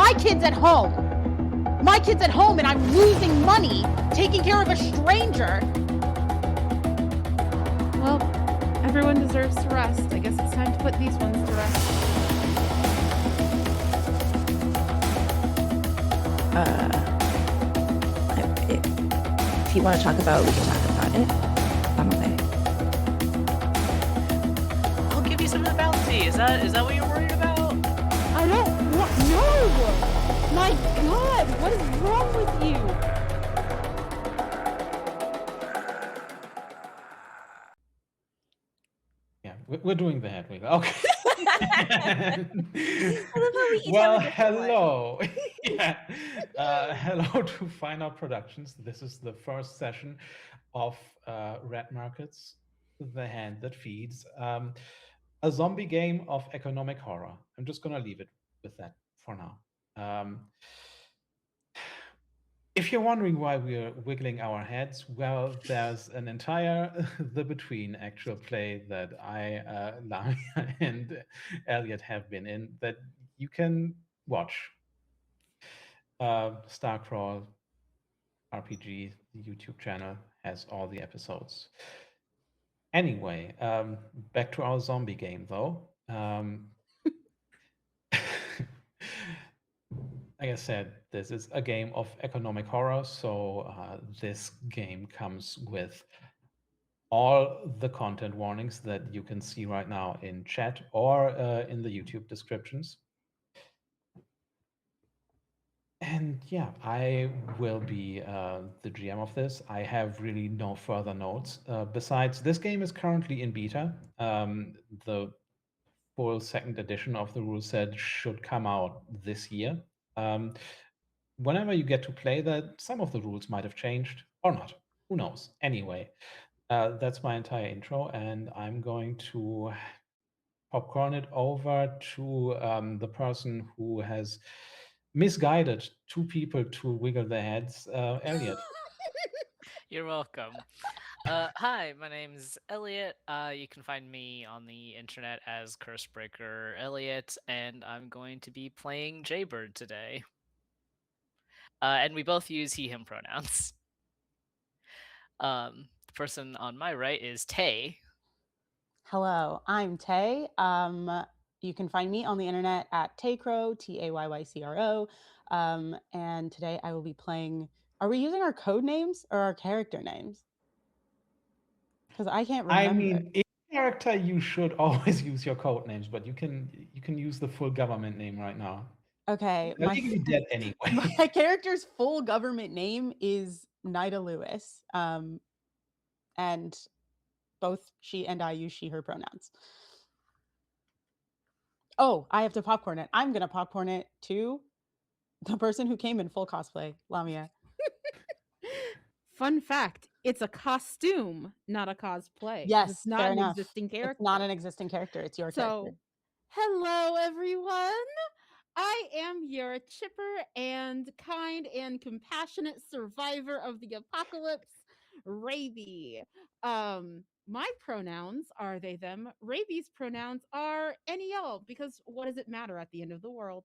My kid's at home. My kid's at home and I'm losing money taking care of a stranger. Well, everyone deserves to rest. I guess it's time to put these ones to rest. If you want to talk about it, we can talk about it. I'm okay. I'll give you some of the bounty. Is that what you're worried about? I don't want. No! My God, what is wrong with you? Yeah, we're doing the head wiggle. Okay. I love how we each Well, have a different one. hello. Yeah. Hello to Fine Art Productions. This is the first session of Red Markets, The Hand That Feeds, a zombie game of economic horror. I'm just going to leave it with that for now. If you're wondering why we're wiggling our heads, well, there's an entire The Between actual play that I, Lamia, and Elliot have been in that you can watch. Starcrawl RPG, the YouTube channel, has all the episodes. Anyway, back to our zombie game, though. Like I said, this is a game of economic horror, so this game comes with all the content warnings that you can see right now in chat or in the YouTube descriptions. And yeah, I will be the GM of this. I have really no further notes. Besides, this game is currently in beta. The full second edition of the rule set should come out this year. Whenever you get to play that, some of the rules might have changed or not. Who knows? Anyway, that's my entire intro, and I'm going to popcorn it over to the person who has misguided two people to wiggle their heads, Elliot. You're welcome. Hi, my name's Elliot. You can find me on the internet as Cursebreaker Elliot, and I'm going to be playing Jaybird today. And we both use he/him pronouns. The person on my right is Tay. Hello, I'm Tay. You can find me on the internet at Taycro, Tayycro. And today I will be playing. Are we using our code names or our character names? Because I can't remember. I mean, in character, you should always use your code names, but you can use the full government name right now. Okay, They're legally dead anyway. my character's full government name is Nida Lewis. And both she and I use she/her pronouns. Oh, I have to popcorn it. I'm gonna popcorn it to the person who came in full cosplay, Lamia. Fun fact, it's a costume, not a cosplay. Yes, it's not fair an enough. existing character. It's not an existing character. It's your character. Hello, everyone. I am your chipper and kind and compassionate survivor of the apocalypse, Raby. My pronouns are they, them. Raby's pronouns are any, y'all, because what does it matter at the end of the world?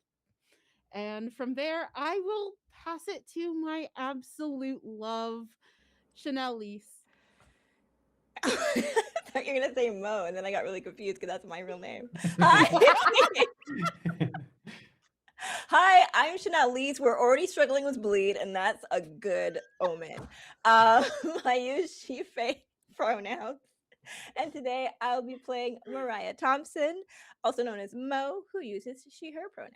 And from there, I will pass it to my absolute love, Chanel Lise. I thought you were going to say Mo, and then I got really confused because that's my real name. Hi. Hi, I'm Chanel Lise. We're already struggling with bleed, and that's a good omen. I use she, Faye pronouns. And today I'll be playing Mariah Thompson, also known as Mo, who uses she, her pronouns.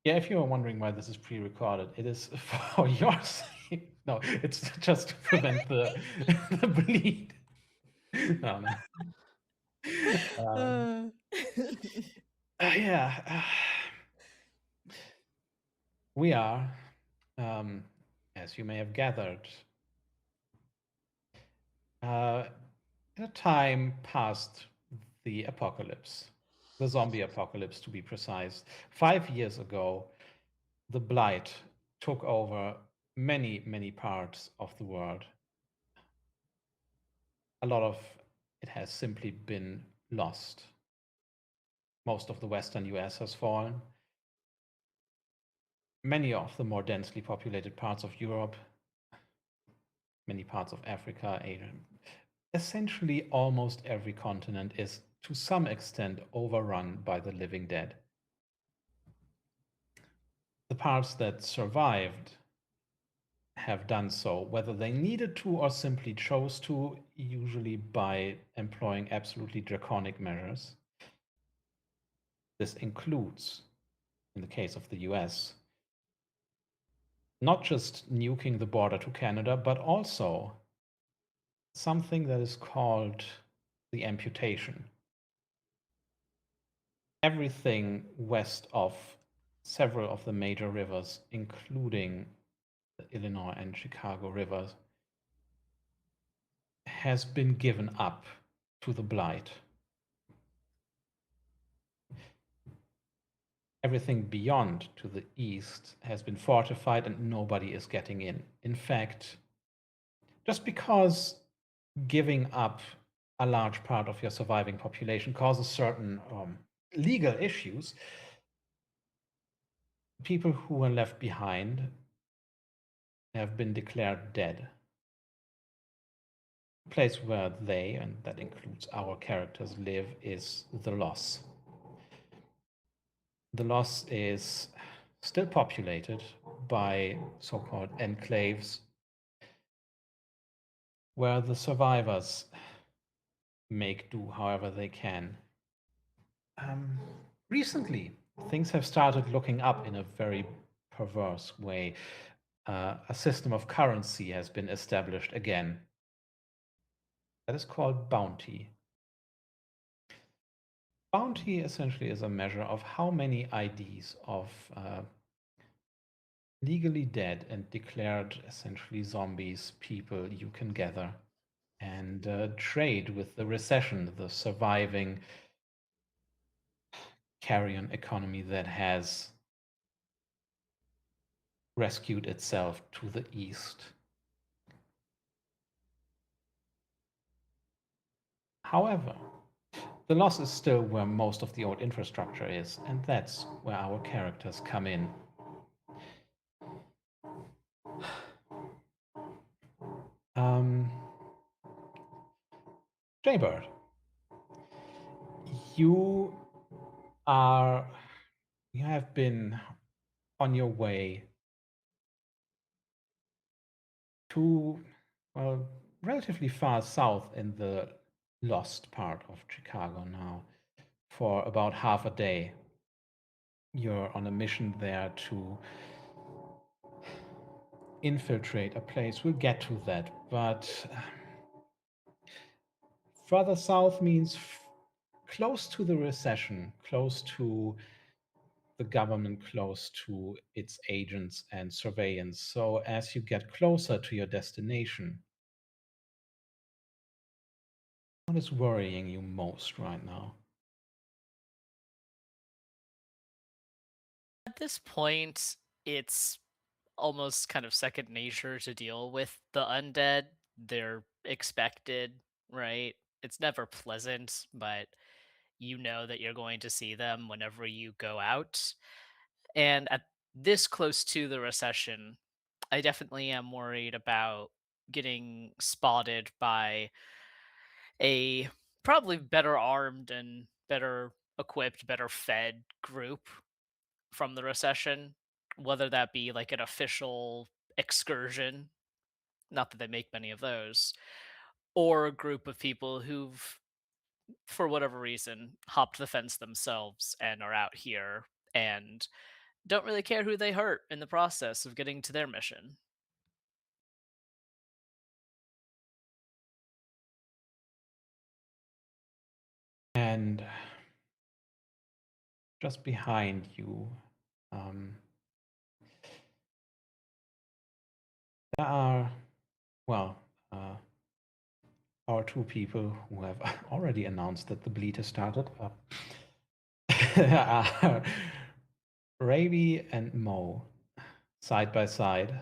Yeah, if you are wondering why this is pre-recorded, it is for your sake. No, it's just to prevent the bleed. No. Yeah. We are, as you may have gathered, in a time past the apocalypse, the zombie apocalypse to be precise. 5 years ago, the blight took over many, many parts of the world. A lot of it has simply been lost. Most of the Western US has fallen. many of the more densely populated parts of Europe, many parts of Africa, Asia, essentially almost every continent is to some extent overrun by the living dead. The parts that survived have done so, whether they needed to or simply chose to, usually by employing absolutely draconic measures. This includes, in the case of the US, not just nuking the border to Canada, but also something that is called the amputation. Everything west of several of the major rivers, including the Illinois and Chicago rivers, has been given up to the blight. Everything beyond to the east has been fortified and nobody is getting in. In fact, just because giving up a large part of your surviving population causes certain legal issues, people who were left behind have been declared dead. The place where they, and that includes our characters, live is the Loss. The Loss is still populated by so-called enclaves, where the survivors make do however they can. Recently, things have started looking up in a very perverse way. A system of currency has been established again. That is called bounty. Bounty essentially is a measure of how many IDs of legally dead and declared essentially zombies people you can gather and trade with the Recession, the surviving carrion economy that has rescued itself to the east. However, the Loss is still where most of the old infrastructure is, and that's where our characters come in. Jaybird, you have been on your way to, well, relatively far south in the lost part of Chicago now for about half a day. You're on a mission there to infiltrate a place. We'll get to that, but further south means close to the Recession, close to the government, close to its agents and surveillance. So as you get closer to your destination, what is worrying you most right now? At this point, it's almost kind of second nature to deal with the undead. They're expected, right? It's never pleasant, but you know that you're going to see them whenever you go out. And at this close to the recession, I definitely am worried about getting spotted by a probably better armed and better equipped, better fed group from the recession, whether that be like an official excursion, not that they make many of those, or a group of people who've, for whatever reason, hopped the fence themselves and are out here and don't really care who they hurt in the process of getting to their mission. And just behind you, there are, well, our two people who have already announced that the bleed has started. Are Ravi and Mo, side by side,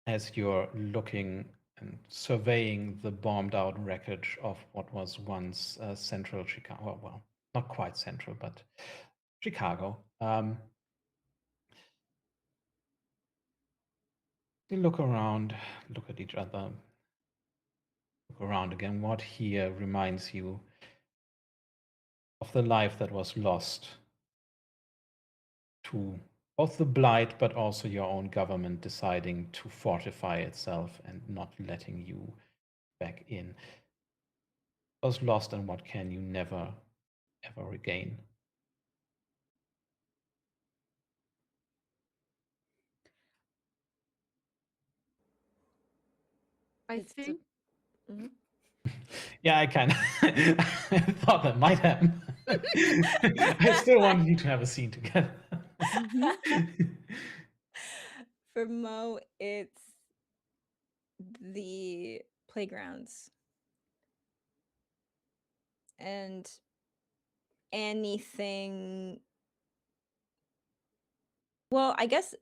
as you're looking and surveying the bombed out wreckage of what was once central Chicago. Well, not quite central, but Chicago. You look around, look at each other, look around again. What here reminds you of the life that was lost to both the blight, but also your own government deciding to fortify itself and not letting you back in? Was lost, and what can you never, ever regain? I It's the think mhm. Yeah, I kind of thought that might happen. I still wanted you to have a scene together. Mhm. For Mo, it's the playgrounds and anything. Well, I guess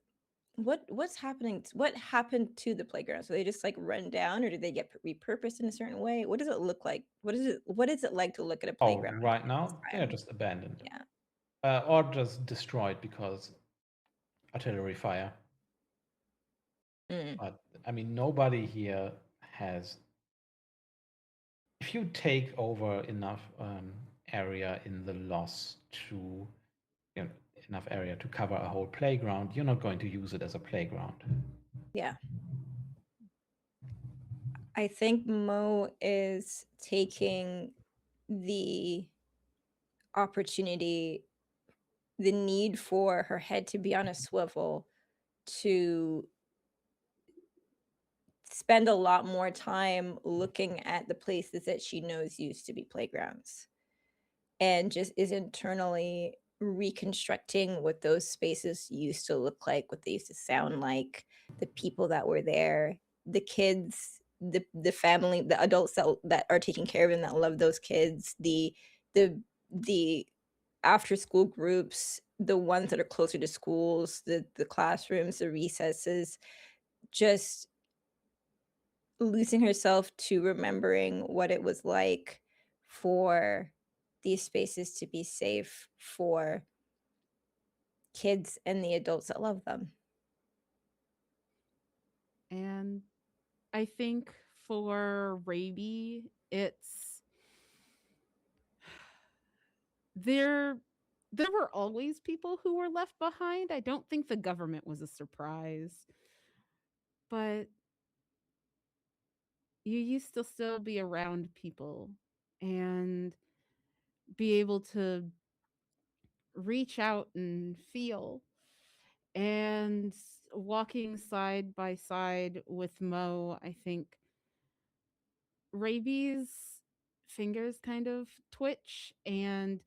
what's happening? What happened to the playgrounds? So they just like run down, or did they get repurposed in a certain way? What does it look like? What is it like to look at a Oh, playground right this now they're time? just abandoned, Yeah. or just destroyed because artillery fire. Mm. But I mean, nobody here has. If you take over enough area in the loss to, you know, enough area to cover a whole playground, you're not going to use it as a playground. Yeah. I think Mo is taking the opportunity, the need for her head to be on a swivel to spend a lot more time looking at the places that she knows used to be playgrounds, and just is internally reconstructing what those spaces used to look like, what they used to sound like, the people that were there, the kids, the family, the adults that are taking care of them, that love those kids, the the after school groups, the ones that are closer to schools, the classrooms, the recesses, just losing herself to remembering what it was like for these spaces to be safe for kids and the adults that love them. And I think for Raby, it's there there were always people who were left behind. I don't think the government was a surprise, but you used to still be around people and be able to reach out and feel. And walking side by side with Mo, I think Raby's fingers kind of twitch and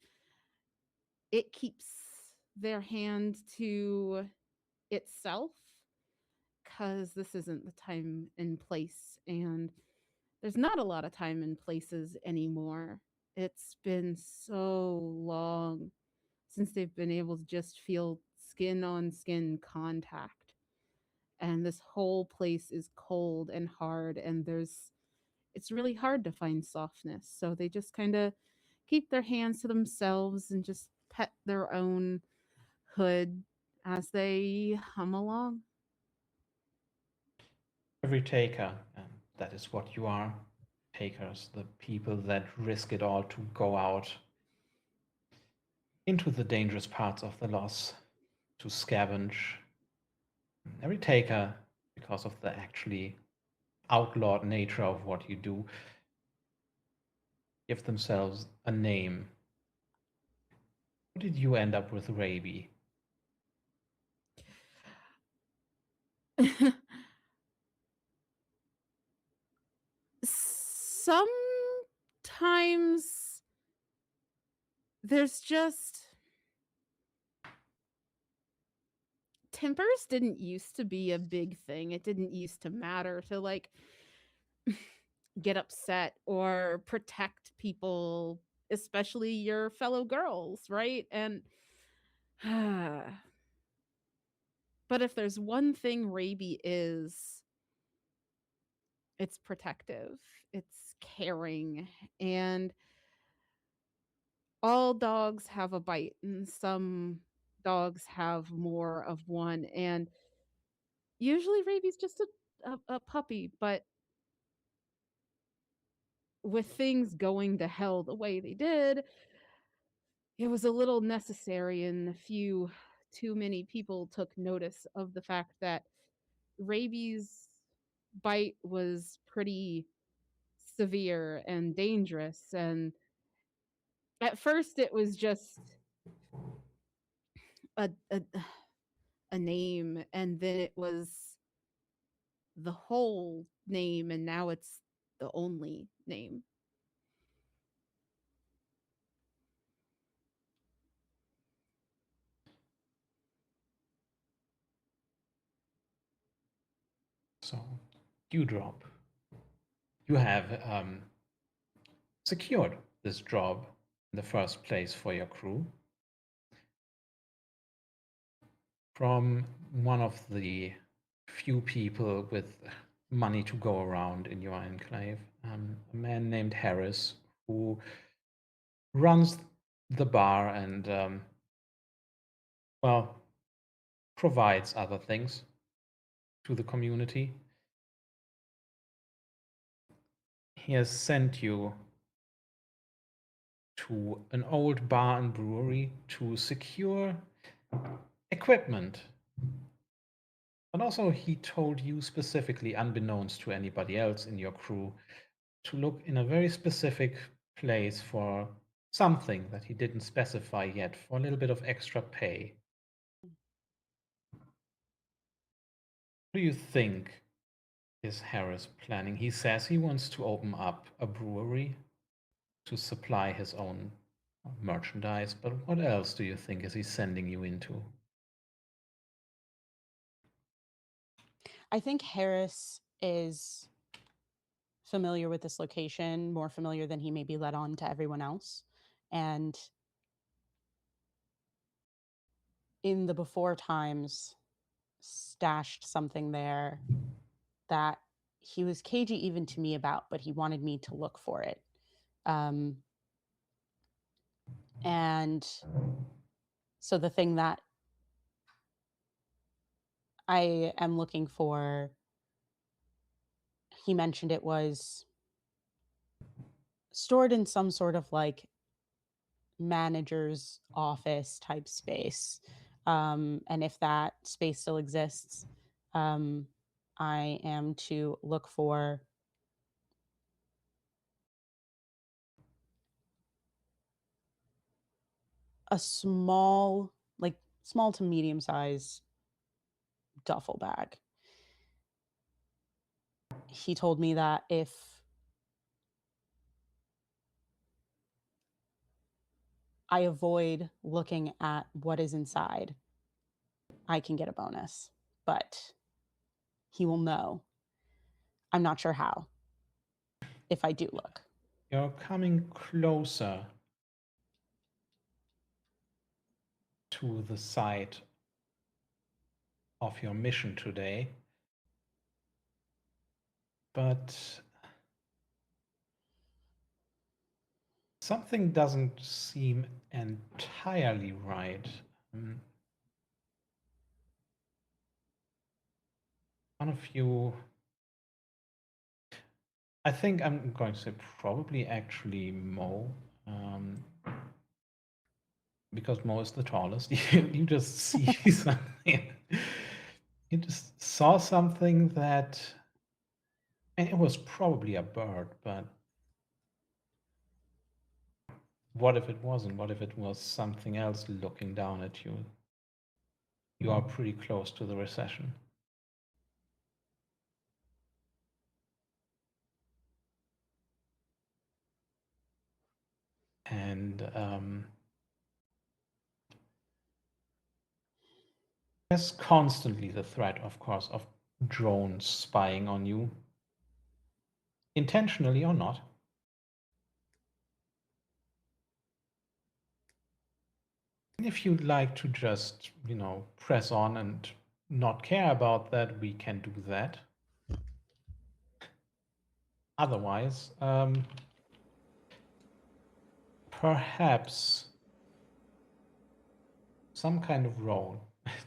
it keeps their hand to itself because this isn't the time and place. And there's not a lot of time and places anymore. It's been so long since they've been able to just feel skin on skin contact. And this whole place is cold and hard, and it's really hard to find softness. So they just kind of keep their hands to themselves and just pet their own hood as they hum along. Every taker, and that is what you are, takers, the people that risk it all to go out into the dangerous parts of the loss, to scavenge. Every taker, because of the actually outlawed nature of what you do, give themselves a name. How did you end up with Raby? Sometimes there's just tempers didn't used to be a big thing. It didn't used to matter to like get upset or protect people, especially your fellow girls, right? And but if there's one thing Raby is, it's protective, it's caring, and all dogs have a bite, and some dogs have more of one. And Usually Raby's just a puppy, but with things going to hell the way they did, it was a little necessary, and a few too many people took notice of the fact that Raby's bite was pretty severe and dangerous. And at first it was just a, a, a name, and then it was the whole name, and now it's the only name. So, Dewdrop, you have secured this job in the first place for your crew from one of the few people with money to go around in your enclave, a man named Harris, who runs the bar and, well, provides other things to the community. He has sent you to an old bar and brewery to secure equipment. But also, he told you specifically, unbeknownst to anybody else in your crew, to look in a very specific place for something that he didn't specify yet, for a little bit of extra pay. What do you think is Harris planning? He says he wants to open up a brewery to supply his own merchandise, but what else do you think is he sending you into? I think Harris is familiar with this location, more familiar than he may be let on to everyone else. And in the before times, stashed something there that he was cagey even to me about, but he wanted me to look for it. And so the thing that I am looking for, he mentioned it was stored in some sort of like manager's office type space. And if that space still exists, I am to look for a small, like small to medium size duffel bag. He told me that if I avoid looking at what is inside, I can get a bonus, but he will know. I'm not sure how if I do look. You're coming closer to the site of your mission today, but something doesn't seem entirely right. One of you, I think I'm going to say probably actually Mo, because Mo is the tallest. You just see something. You just saw something that, and it was probably a bird, but what if it wasn't? What if it was something else looking down at you? You are pretty close to the recession. And there's constantly the threat, of course, of drones spying on you, intentionally or not. If you'd like to just, press on and not care about that, we can do that. Otherwise, perhaps some kind of role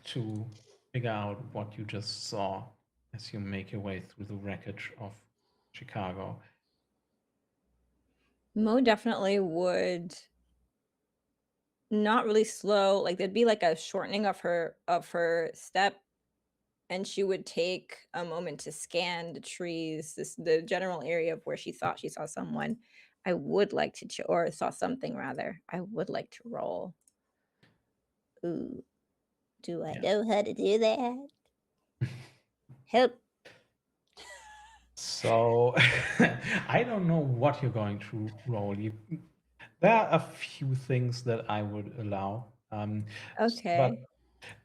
to figure out what you just saw as you make your way through the wreckage of Chicago. Mo definitely would not really slow, like there'd be like a shortening of her step, and she would take a moment to scan the trees, the general area of where she thought she saw someone. I would like to or saw something rather. I would like to roll. Ooh, do I know how to do that? Help. So I don't know what you're going to roll. There are a few things that I would allow. Okay. But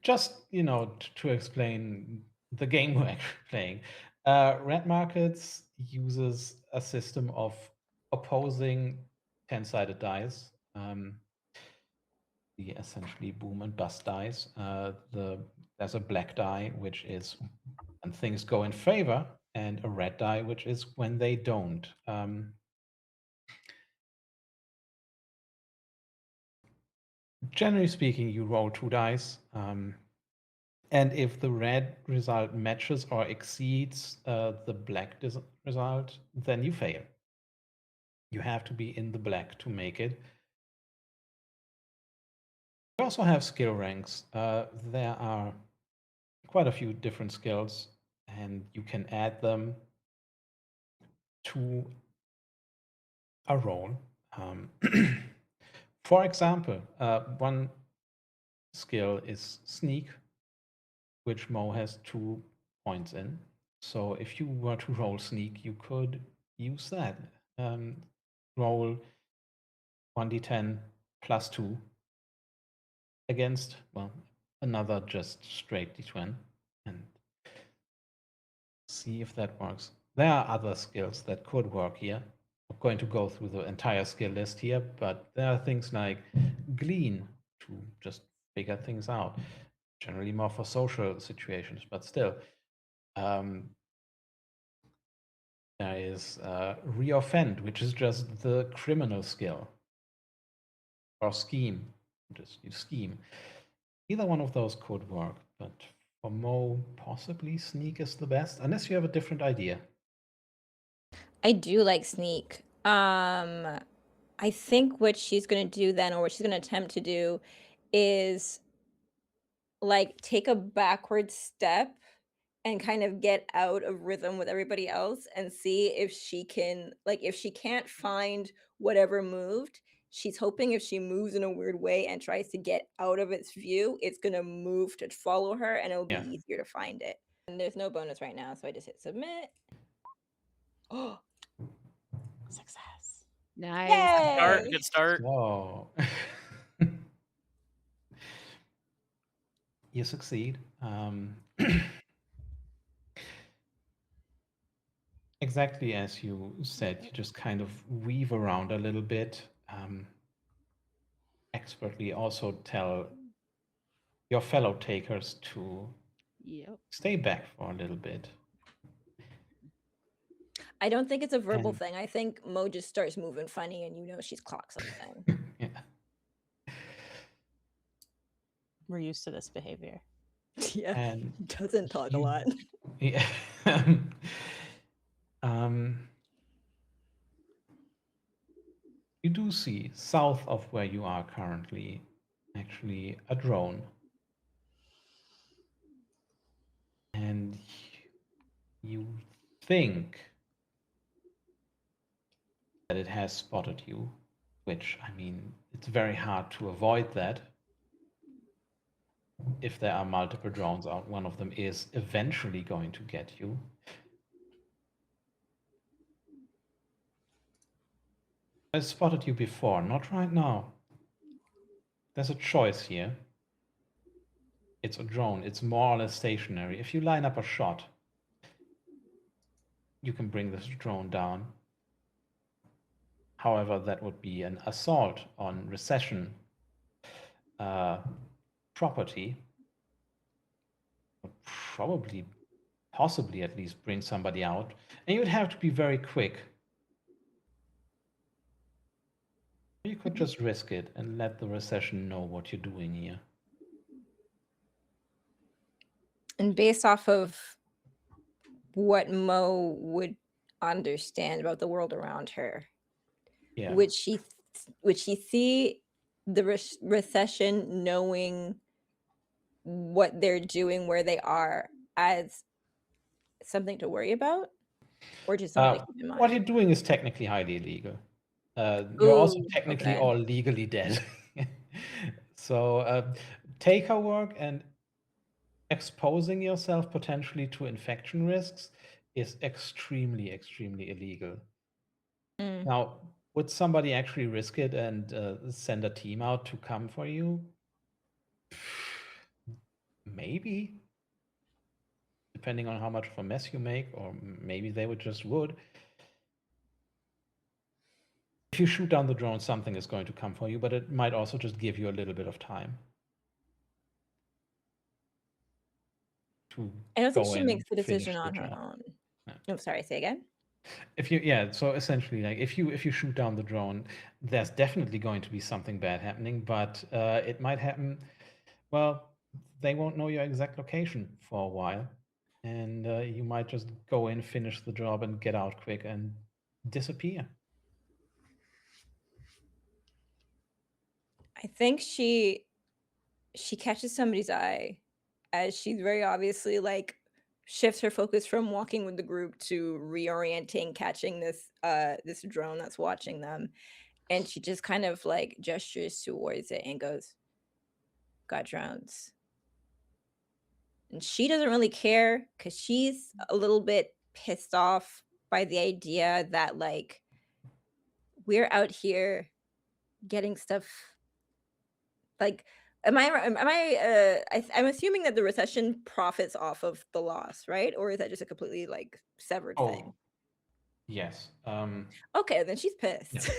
just, to explain the game we're actually playing, Red Markets uses a system of opposing 10-sided dice. The essentially boom and bust dice. There's a black die, which is when things go in favor, and a red die, which is when they don't. Generally speaking, you roll 2 dice, and if the red result matches or exceeds the black result, then you fail. You have to be in the black to make it. We also have skill ranks. There are quite a few different skills, and you can add them to a roll. For example, one skill is sneak, which Mo has 2 points in. So if you were to roll sneak, you could use that. Roll 1d10 plus 2 against, well, another just straight d20 and see if that works. There are other skills that could work here. I'm going to go through the entire skill list here, but there are things like glean to just figure things out, generally more for social situations, but still. There is reoffend, which is just the criminal skill, or scheme, just you scheme. Either one of those could work, but for Mo, possibly sneak is the best, unless you have a different idea. I do like sneak. I think what she's gonna do then, or what she's gonna attempt to do, is like take a backward step and kind of get out of rhythm with everybody else and see if she can, like, if she can't find whatever moved, she's hoping if she moves in a weird way and tries to get out of its view, it's gonna move to follow her and it'll be easier to find it. And there's no bonus right now, so I just hit submit. Oh, Success. Nice. yay! Good start. So you succeed. Exactly as you said, you just kind of weave around a little bit. Expertly also tell your fellow takers to Yep. stay back for a little bit. I don't think it's a verbal And- thing. I think Mo just starts moving funny and she's clocked something. Yeah. We're used to this behavior. Yeah. And Doesn't talk a you- lot. Yeah. You do see south of where you are currently actually a drone. And you think that it has spotted you, which, I mean, it's very hard to avoid that. If there are multiple drones out, one of them is eventually going to get you. I spotted you before, not right now. There's a choice here. It's a drone. It's more or less stationary. If you line up a shot, you can bring this drone down. However, that would be an assault on Recession property. Would probably, possibly at least bring somebody out. And you would have to be very quick. You could just risk it and let the Recession know what you're doing here. And based off of what Mo would understand about the world around her, Yeah. would she see the recession knowing what they're doing, where they are, as something to worry about, or just something to keep in What you're mind? doing is technically highly illegal. You're also Ooh, technically okay. all legally dead. So take her work, and exposing yourself potentially to infection risks is extremely, extremely illegal. Mm. Now, would somebody actually risk it and send a team out to come for you? Maybe, depending on how much of a mess you make, or maybe they would. If you shoot down the drone, something is going to come for you, but it might also just give you a little bit of time to I don't think go she in, makes the decision finish the on her job. own. No. No, sorry, say again. So essentially, like if you shoot down the drone, there's definitely going to be something bad happening, but it might happen. Well, they won't know your exact location for a while, and you might just go in, finish the job, and get out quick and disappear. I think she catches somebody's eye as she very obviously like shifts her focus from walking with the group to reorienting, catching this drone that's watching them, and she just kind of like gestures towards it and goes, "Got drones." And she doesn't really care because she's a little bit pissed off by the idea that like we're out here getting stuff. Like, I'm assuming that the recession profits off of the loss, right? Or is that just a completely like severed thing? Oh, yes. Okay, then she's pissed.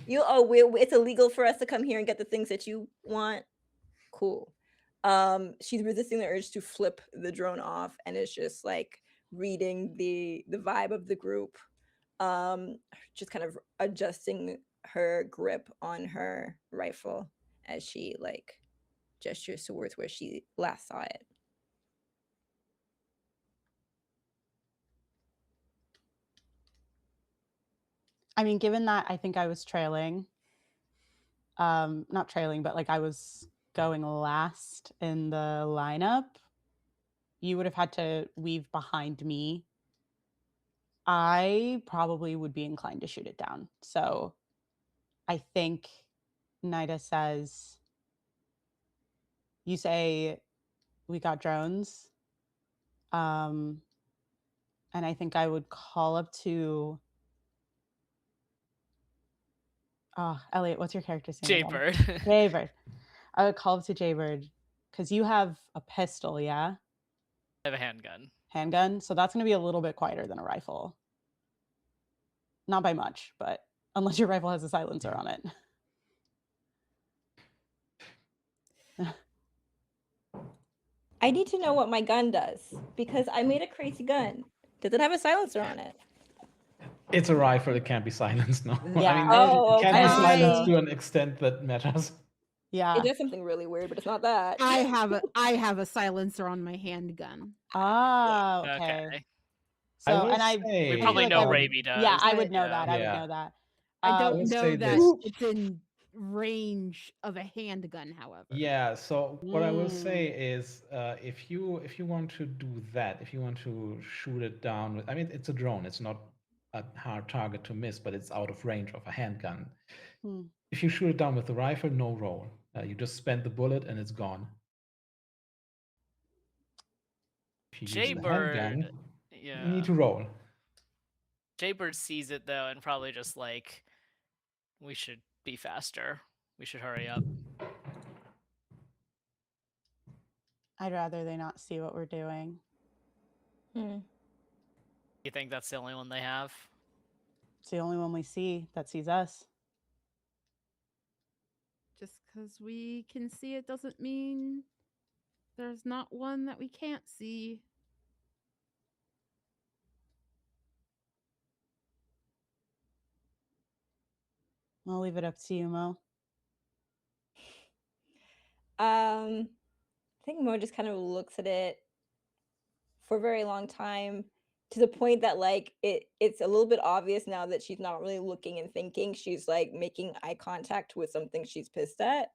Yeah. It's illegal for us to come here and get the things that you want. Cool. She's resisting the urge to flip the drone off, and is just like reading the vibe of the group. Just kind of adjusting her grip on her rifle as she like gestures towards where she last saw it. I mean, given that I think I was trailing, not trailing, but like I was going last in the lineup, you would have had to weave behind me. I probably would be inclined to shoot it down. So I think Nida says, you say we got drones. And I think I would call up to Elliot, what's your character's name again? Jaybird. Jaybird. I would call up to Jaybird because you have a pistol, yeah? I have a handgun. Handgun. So that's going to be a little bit quieter than a rifle. Not by much, but unless your rifle has a silencer on it. I need to know what my gun does because I made a crazy gun. Does it have a silencer on it? It's a rifle. It can't be silenced. No, Yeah. I mean, Oh, it can be okay. silenced to an extent that matters. Yeah. It does something really weird, but it's not that. I have a silencer on my handgun. Ah, okay. Okay. So, I will and I say, We feel probably like know I would, Raby does. yeah, I would but- know that. I would Yeah. know that. I I don't would know say that this. it's in range of a handgun, however. Yeah. So what I will say Mm. is, if you want to do that, if you want to shoot it down with, I mean, it's a drone. It's not a hard target to miss, but it's out of range of a handgun. Hmm. If you shoot it down with the rifle, no roll. You just spend the bullet and it's gone. If you use the handgun, Jaybird. you Yeah. need to roll. Jaybird sees it though and probably just like, we should be faster. We should hurry up. I'd rather they not see what we're doing. Hmm. You think that's the only one they have? It's the only one we see that sees us. Just because we can see it doesn't mean there's not one that we can't see. I'll leave it up to you, Mo. I think Mo just kind of looks at it for a very long time, to the point that like it's a little bit obvious now that she's not really looking and thinking. She's like making eye contact with something she's pissed at,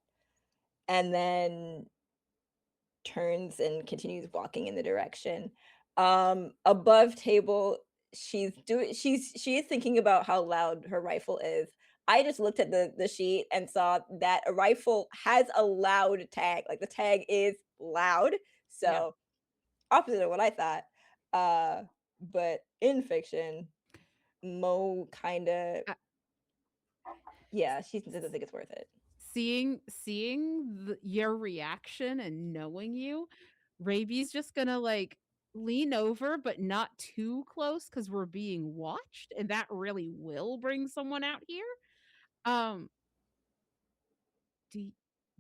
and then turns and continues walking in the direction. Above table, she is thinking about how loud her rifle is. I just looked at the sheet and saw that a rifle has a loud tag. Like the tag is loud. So opposite of what I thought. But in fiction, Mo kind of, Uh, yeah, she doesn't think it's worth it. Seeing your reaction and knowing you, Raby's just gonna like lean over, but not too close because we're being watched, and that really will bring someone out here. Um, do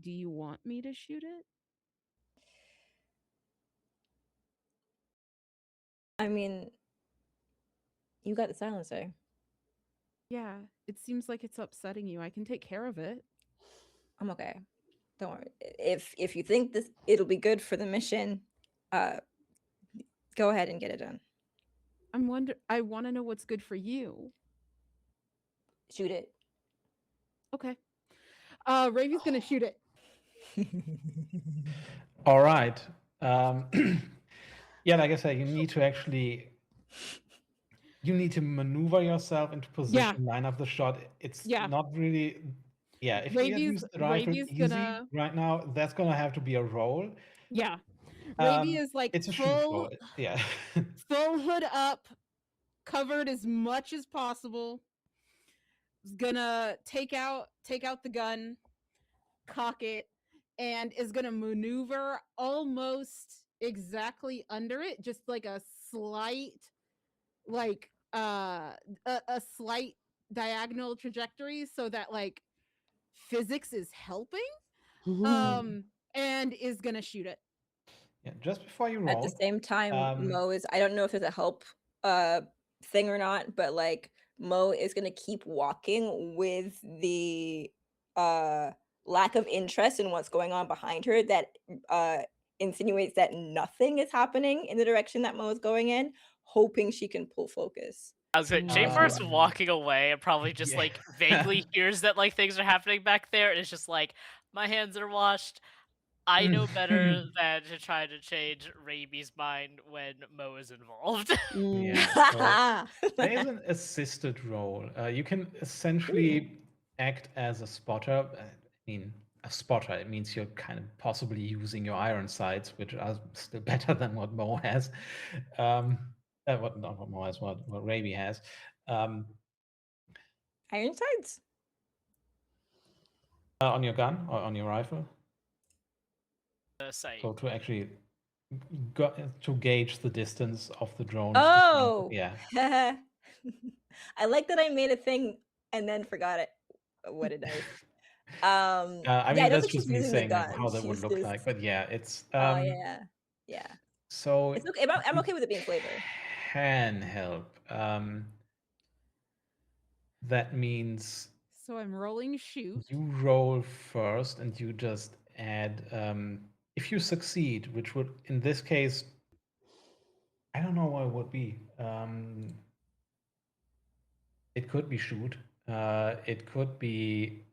do you want me to shoot it? I mean, you got the silencer. Yeah, it seems like it's upsetting you. I can take care of it. I'm okay. Don't worry. If you think this it'll be good for the mission, uh go ahead and get it done. I want to know what's good for you. Shoot it. Okay. Ravy's gonna shoot it. All right. Yeah, like I said, you need to maneuver yourself into position, line up the shot. It's not really, yeah. If you use the rifle Ravy's easy gonna right now, that's gonna have to be a roll. Yeah. Ravy is like It's a shoot roll. Yeah. full hood up, covered as much as possible. Is gonna take out the gun, cock it, and is gonna maneuver almost exactly under it, just like a slight, like a slight diagonal trajectory, so that like physics is helping. And is gonna shoot it. Yeah, just before you roll. At the same time, Mo is, I don't know if it's a help thing or not, but like Mo is gonna keep walking with the lack of interest in what's going on behind her that insinuates that nothing is happening in the direction that Mo is going in, hoping she can pull focus. I was like, Jaybir's walking away and probably just like vaguely hears that like things are happening back there, and it's just like, my hands are washed. I know better than to try to change Raby's mind when Mo is involved. Yeah. So there is an assisted role. You can essentially act as a spotter. I mean, a spotter. It means you're kind of possibly using your iron sights, which are still better than what Mo has. Not what Mo has, what Raby has. Iron sights? On your gun or on your rifle? Sight. So to actually to gauge the distance of the drone. Oh, yeah. I like that I made a thing and then forgot it. What it does. I mean, I don't that's think just she's me using saying the like, gun. how that would She's look just... like. But yeah, it's oh yeah. So it's okay. I'm okay with it being flavor. Can help. That means so I'm rolling shoot. You roll first, and you just add. If you succeed, which would in this case, I don't know what it would be. It could be shoot. It could be.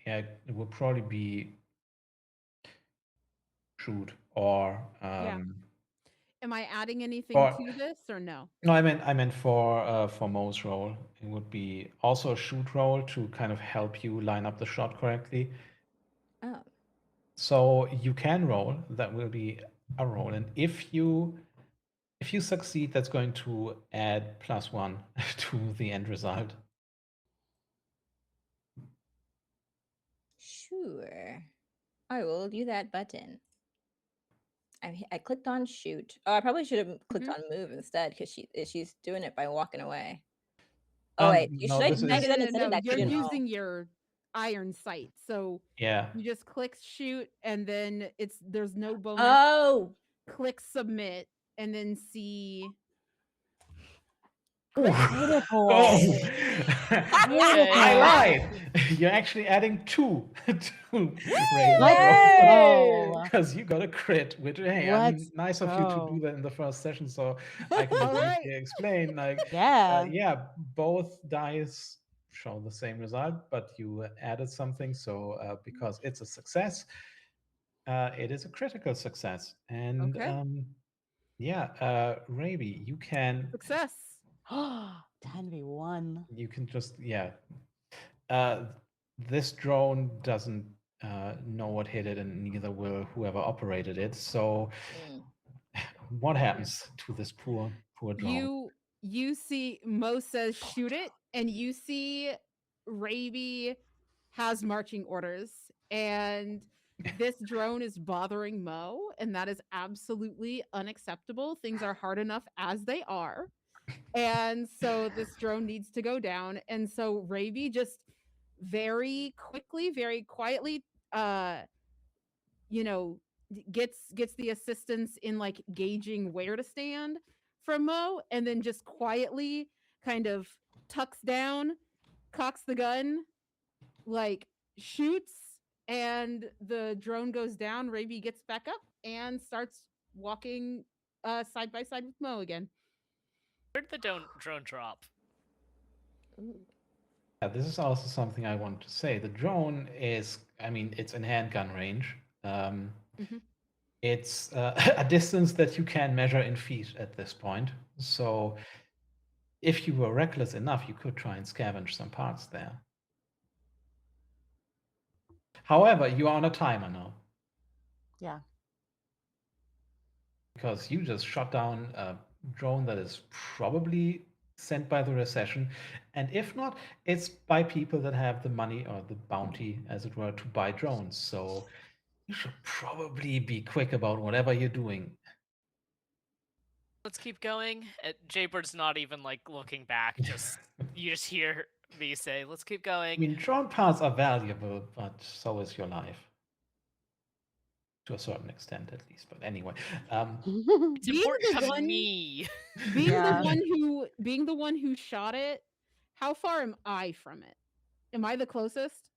Yeah, it would probably be shoot or. Am I adding anything to this or no? No, I meant for Mo's role, it would be also a shoot roll to kind of help you line up the shot correctly. Oh. So you can roll. That will be a roll, and if you succeed, that's going to add +1 to the end result. Sure, I will do that button. I clicked on shoot. Oh, I probably should have clicked on move instead because she's doing it by walking away. Oh wait, no, should I do that instead of that? You're using your iron sight, so yeah, you just click shoot, and then there's no bonus. Oh, click submit, and then see Critical. Oh, Critical. I lied. You're actually adding 2 to Raven's Let's roll go. because you got a crit. Which, hey, I mean, Let's nice of you to do go. that in the first session, so I can All briefly right. explain. Like, Yeah. yeah, both dice show the same result, but you added something. So because it's a success, it is a critical success. And Okay. yeah, Ravi, you can Success. 10v1. just uh, this drone doesn't know what hit it, and neither will whoever operated it. So Mm. what happens to this poor drone? You see Mo says shoot it, and you see Raby has marching orders, and this drone is bothering Mo, and that is absolutely unacceptable. Things are hard enough as they are. And so this drone needs to go down. And so Raby just very quickly, very quietly, uh, you know, gets the assistance in like gauging where to stand from Mo, and then just quietly kind of tucks down, cocks the gun, like shoots, and the drone goes down. Raby gets back up and starts walking side by side with Mo again. Where'd the drone drop? Ooh. Yeah, this is also something I want to say. The drone is, I mean, it's in handgun range. Mhm. It's a distance that you can measure in feet at this point. So if you were reckless enough, you could try and scavenge some parts there. However, you are on a timer now. Yeah. Because you just shot down a drone that is probably sent by the recession. And if not, it's by people that have the money or the bounty, as it were, to buy drones. So you should probably be quick about whatever you're doing. Let's keep going. Jaybird's not even like looking back. Just you just hear me say, "Let's keep I going." mean, drone parts are valuable, but so is your life. To a certain extent, at least. But anyway, It's Being important the to one me. being Yeah. the one who shot it, how far am I from it? Am I the closest?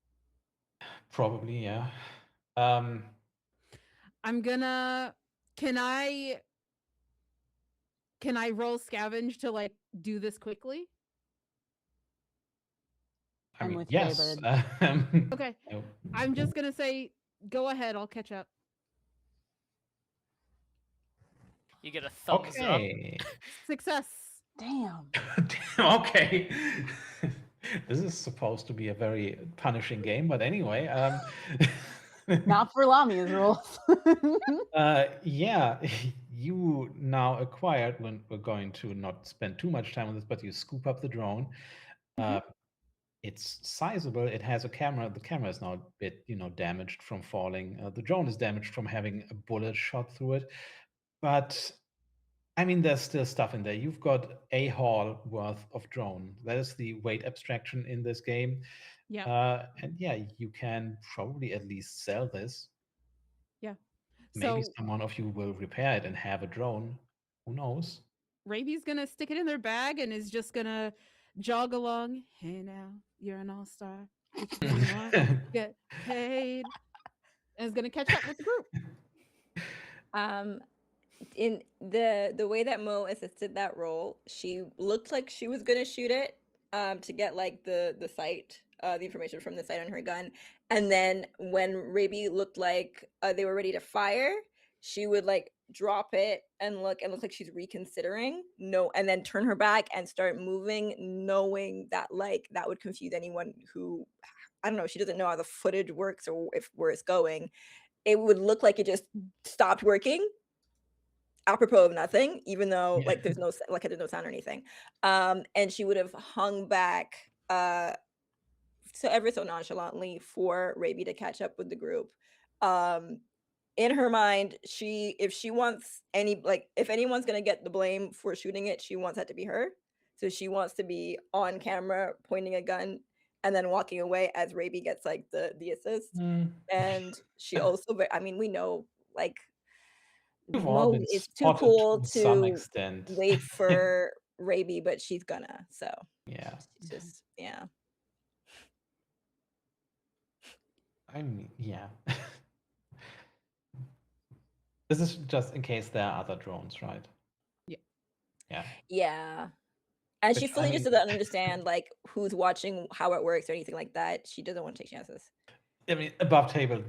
probably, yeah. I'm gonna can I roll scavenge to like do this quickly? I I'm mean, with yes. Jaybird. Okay. No. I'm just gonna say go ahead, I'll catch up. You get a thumbs up. Okay. Success. Damn. Okay. This is supposed to be a very punishing game, but anyway, Not for Lamia's rules. yeah, you now acquired, when we're going to not spend too much time on this, but you scoop up the drone. Mhm. It's sizable. It has a camera. The camera is now a bit, damaged from falling. The drone is damaged from having a bullet shot through it. But I mean, there's still stuff in there. You've got a haul worth of drone. That is the weight abstraction in this game. Yeah. And yeah, you can probably at least sell this. Yeah. Maybe So someone of you will repair it and have a drone. Who knows? Raby's gonna stick it in their bag and is just gonna jog along. Hey now, you're an all-star. What you gonna want? Get paid. And is gonna catch up with the group. In the way that Mo assisted that role, she looked like she was gonna shoot it to get like the sight, the information from the sight on her gun, and then when Raby looked like they were ready to fire, she would like drop it and look like she's reconsidering, no, and then turn her back and start moving, knowing that like that would confuse anyone who, I don't know, she doesn't know how the footage works or if where it's going. It would look like it just stopped working apropos of nothing, even though Yeah. like there's no sound or anything. And she would have hung back so ever so nonchalantly for Raby to catch up with the group. Um, in her mind, if she wants any, like if anyone's gonna get the blame for shooting it, she wants that to be her. So she wants to be on camera pointing a gun and then walking away as Raby gets like the assist. Mm. And she also, I mean, we know like You've all Mo been is too spotted cool to some to extent. wait for Raby, but she's gonna. So Yeah. she's just yeah. I mean, yeah. This is just in case there are other drones, right? Yeah. Yeah. Yeah. And she Which, I fully just mean, doesn't understand like who's watching, how it works, or anything like that. She doesn't want to take chances. I mean, above table,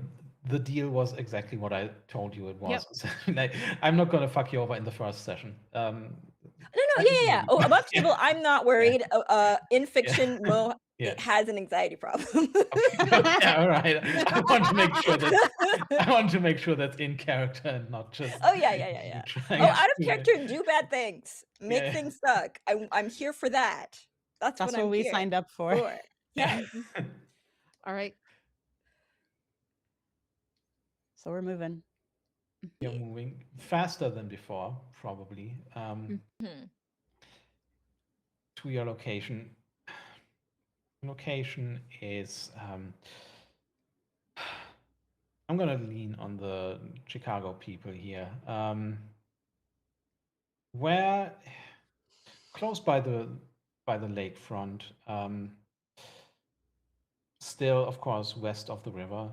the deal was exactly what I told you it Yep. was. Like, I'm not gonna fuck you over in the first session. No, yeah. Oh, above table, I'm not worried. In fiction, Mo Yeah. has an anxiety problem. Okay. Yeah, all right. I want to make sure that's in character and not just. Oh yeah. trying Oh, out of to- character, do bad things, make Yeah. things suck. I'm here for that. That's That's what I'm what we here signed up for. for. Yes. All right. So we're moving. You're moving faster than before, probably, Hmm. to your location. Location is. I'm gonna lean on the Chicago people here. Where close by the lakefront, still, of course, west of the river.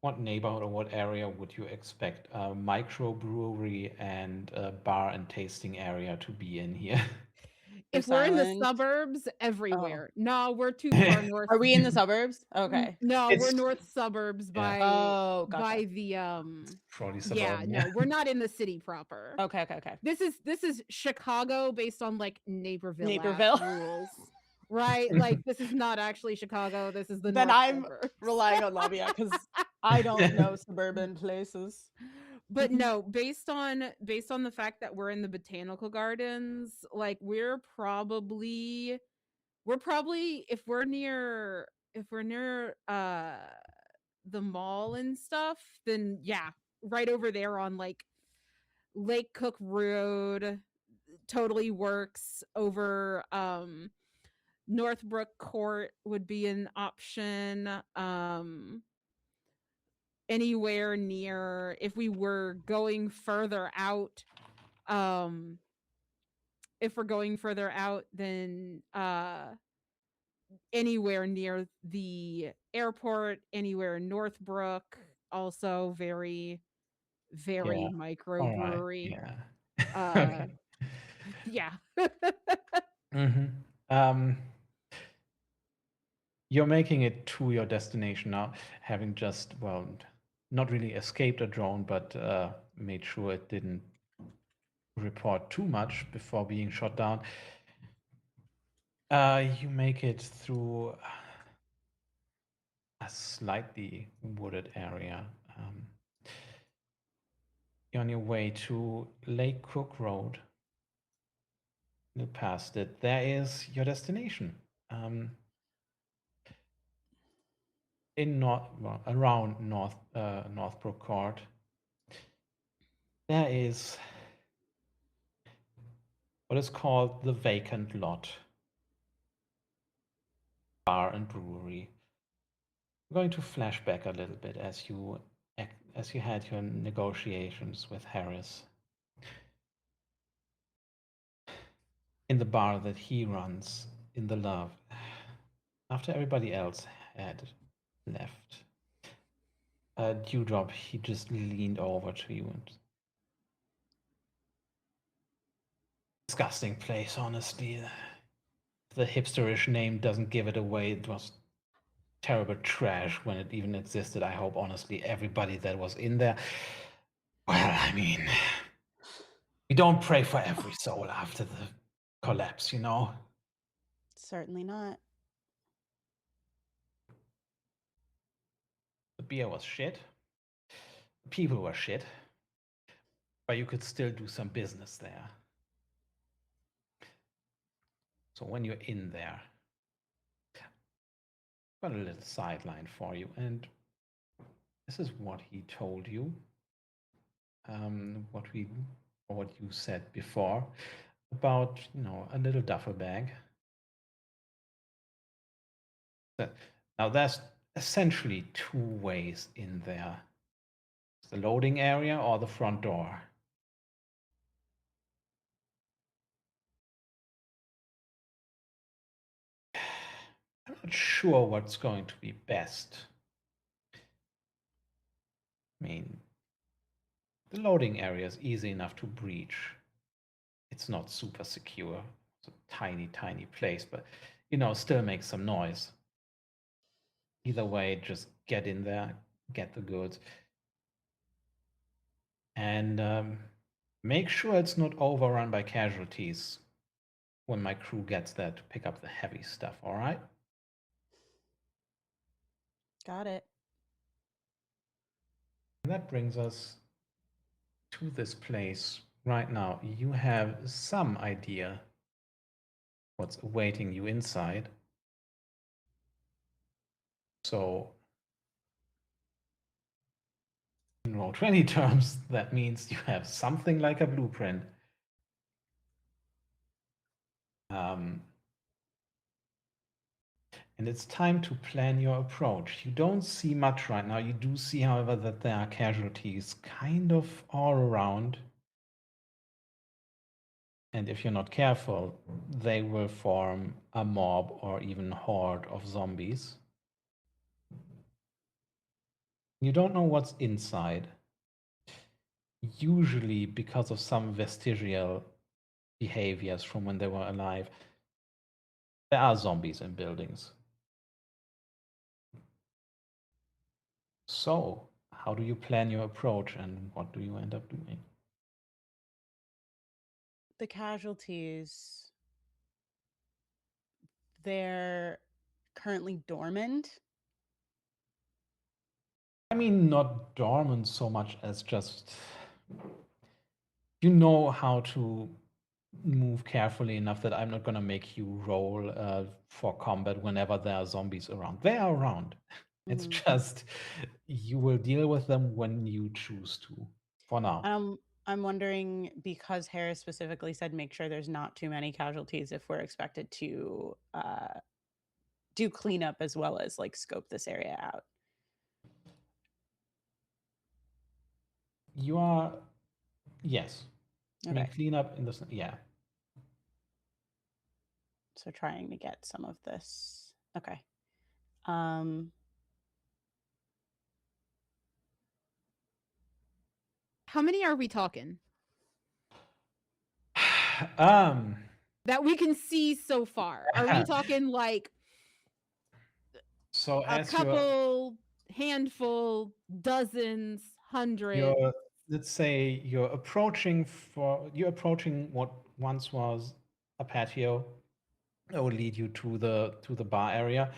What neighborhood or what area would you expect a microbrewery and a bar and tasting area to be in here? If we're in the Silent. suburbs, everywhere. No, we're too Oh. far north. Are we in the suburbs? Okay. No, we're It's- north suburbs Yeah. by Oh, by gotcha. the Probably yeah, suburban. no, we're not in the city proper. Okay. This is Chicago based on like Naperville Naperville. rules. Right? Like this is not actually Chicago. This is the Then north I'm suburbs. relying on Lamia because I don't know suburban places. But no, based on the fact that we're in the botanical gardens, like we're probably if we're near the mall and stuff, then yeah, right over there on like Lake Cook Road totally works. Over Northbrook Court would be an option. Anywhere near, if we were going further out, then anywhere near the airport, anywhere in Northbrook, also very Yeah. microbrewery. Yeah. Okay. Yeah. You're making it to your destination now, having just, well, not really escaped a drone, but made sure it didn't report too much before being shot down. You make it through a slightly wooded area. You're on your way to Lake Cook Road. You passed it. There is your destination. Around Northbrook Court, there is what is called the Vacant Lot bar and brewery. I'm going to flash back a little bit as you had your negotiations with Harris. In the bar that he runs in the Love, after everybody else had left, Dewdrop, he just leaned over to you and disgusting place, honestly. The hipsterish name doesn't give it away. It was terrible trash when it even existed. I hope, honestly, everybody that was in there. Well, I mean, we don't pray for every soul after the collapse, you know? Certainly not. The beer was shit. The people were shit. But you could still do some business there. So when you're in there, got a little sideline for you, and this is what he told you. What you said before about, a little duffel bag. Now there's essentially two ways in there: the loading area or the front door. I'm not sure what's going to be best. I mean, the loading area is easy enough to breach. It's not super secure. It's a tiny, tiny place, but still makes some noise. Either way, just get in there, get the goods, and make sure it's not overrun by casualties when my crew gets there to pick up the heavy stuff, all right? Got it. And that brings us to this place right now. You have some idea what's awaiting you inside. So in Roll20 terms, that means you have something like a blueprint. And it's time to plan your approach. You don't see much right now. You do see, however, that there are casualties kind of all around. And if you're not careful, they will form a mob or even horde of zombies. You don't know what's inside. Usually because of some vestigial behaviors from when they were alive, there are zombies in buildings. So, how do you plan your approach and what do you end up doing? The casualties, they're currently dormant. I mean, not dormant so much as just you know how to move carefully enough that I'm not going to make you roll for combat whenever there are zombies around. They are around. It's just you will deal with them when you choose to. For now. I'm wondering, because Harris specifically said make sure there's not too many casualties, if we're expected to do cleanup as well as like scope this area out. You are, yes. I mean, Okay. cleanup in the, yeah. So trying to get some of this. Okay. How many are we talking Um, that we can see so far? Are we talking like so a as couple, handful, dozens, hundreds? let's say you're approaching what once was a patio that will lead you to the bar area.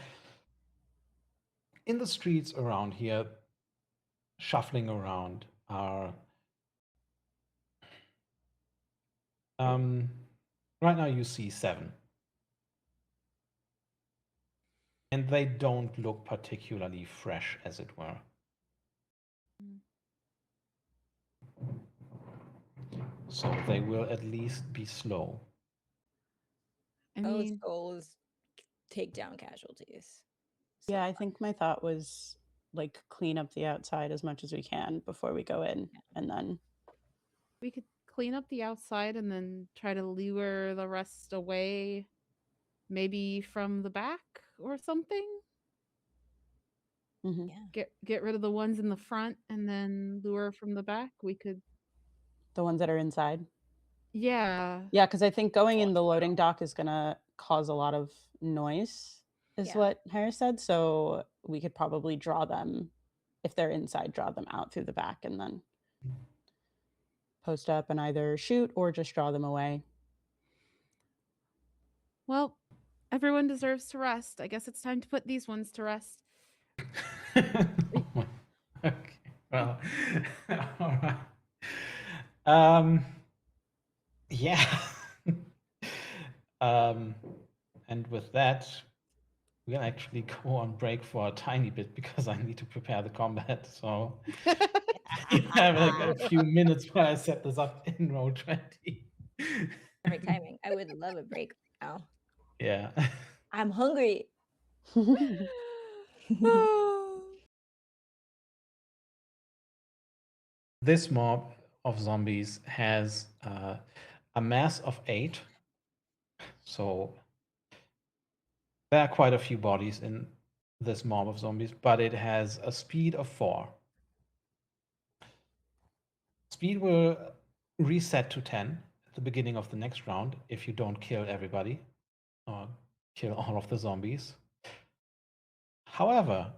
In the streets around here, shuffling around are right now you see 7. And they don't look particularly fresh, as it were. So they will at least be slow. I Most mean, goals take down casualties. So. Yeah, I think my thought was like clean up the outside as much as we can before we go in, and then we could clean up the outside and then try to lure the rest away, maybe from the back or something. Yeah. Get rid of the ones in the front and then lure from the back. We could, The ones that are inside. Yeah, because I think going in the loading dock is gonna cause a lot of noise, is what Harris said. So we could probably draw them, if they're inside, draw them out through the back and then post up and either shoot or just draw them away. Well, everyone deserves to rest. I guess it's time to put these ones to rest. Okay. Well, all right. Yeah. And with that, we'll actually go on break for a tiny bit because I need to prepare the combat. So you have like a few minutes while I set this up in Roll20. Perfect timing. I would love a break now. Yeah. I'm hungry. This mob of zombies has a mass of 8. So There are quite a few bodies in this mob of zombies, but it has a speed of 4. Speed will reset to 10 at the beginning of the next round if you don't kill everybody or kill all of the zombies. However,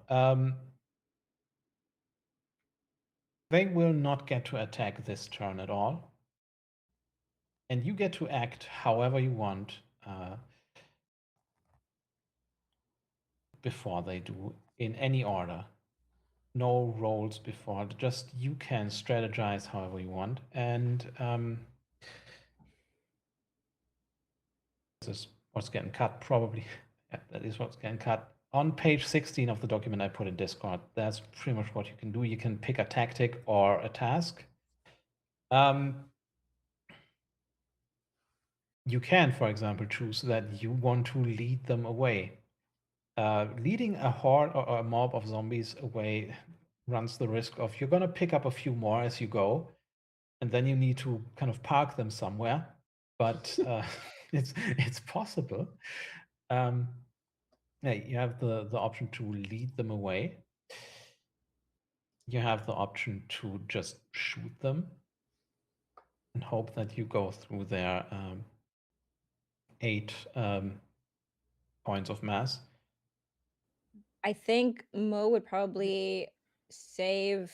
they will not get to attack this turn at all. And you get to act however you want before they do, in any order. No roles before, just you can strategize however you want. And this is what's getting cut, probably. Yeah, that is what's getting cut. On page 16 of the document I put in Discord, that's pretty much what you can do. You can pick a tactic or a task. You can, for example, choose that you want to lead them away. Leading a horde or a mob of zombies away runs the risk of you're going to pick up a few more as you go, and then you need to kind of park them somewhere. But it's possible. Yeah, you have the option to lead them away. You have the option to just shoot them and hope that you go through their 8 points of mass. I think Mo would probably save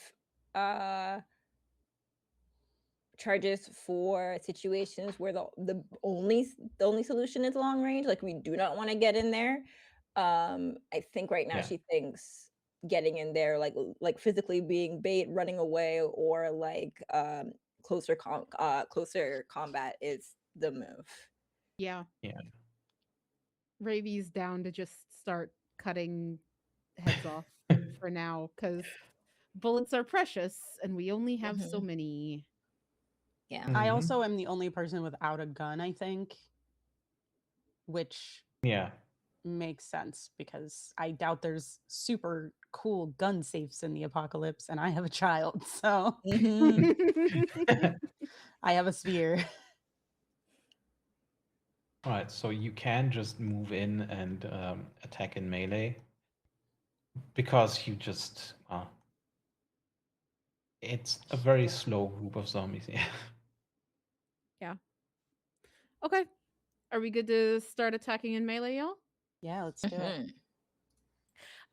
charges for situations where the only solution is long range. Like we do not want to get in there. I think right now Yeah. she thinks getting in there, like physically being bait, running away, or like closer combat is the move. Yeah. Yeah. Ravi's down to just start cutting heads off for now because bullets are precious and we only have so many. Yeah. I Mhm. also am the only person without a gun, I think, which Yeah. makes sense because I doubt there's super cool gun safes in the apocalypse, and I have a child, so I have a spear. All right, so you can just move in and attack in melee because you just, it's a very slow group of zombies. Yeah. Yeah. Okay. Are we good to start attacking in melee, y'all? Yeah, let's do it.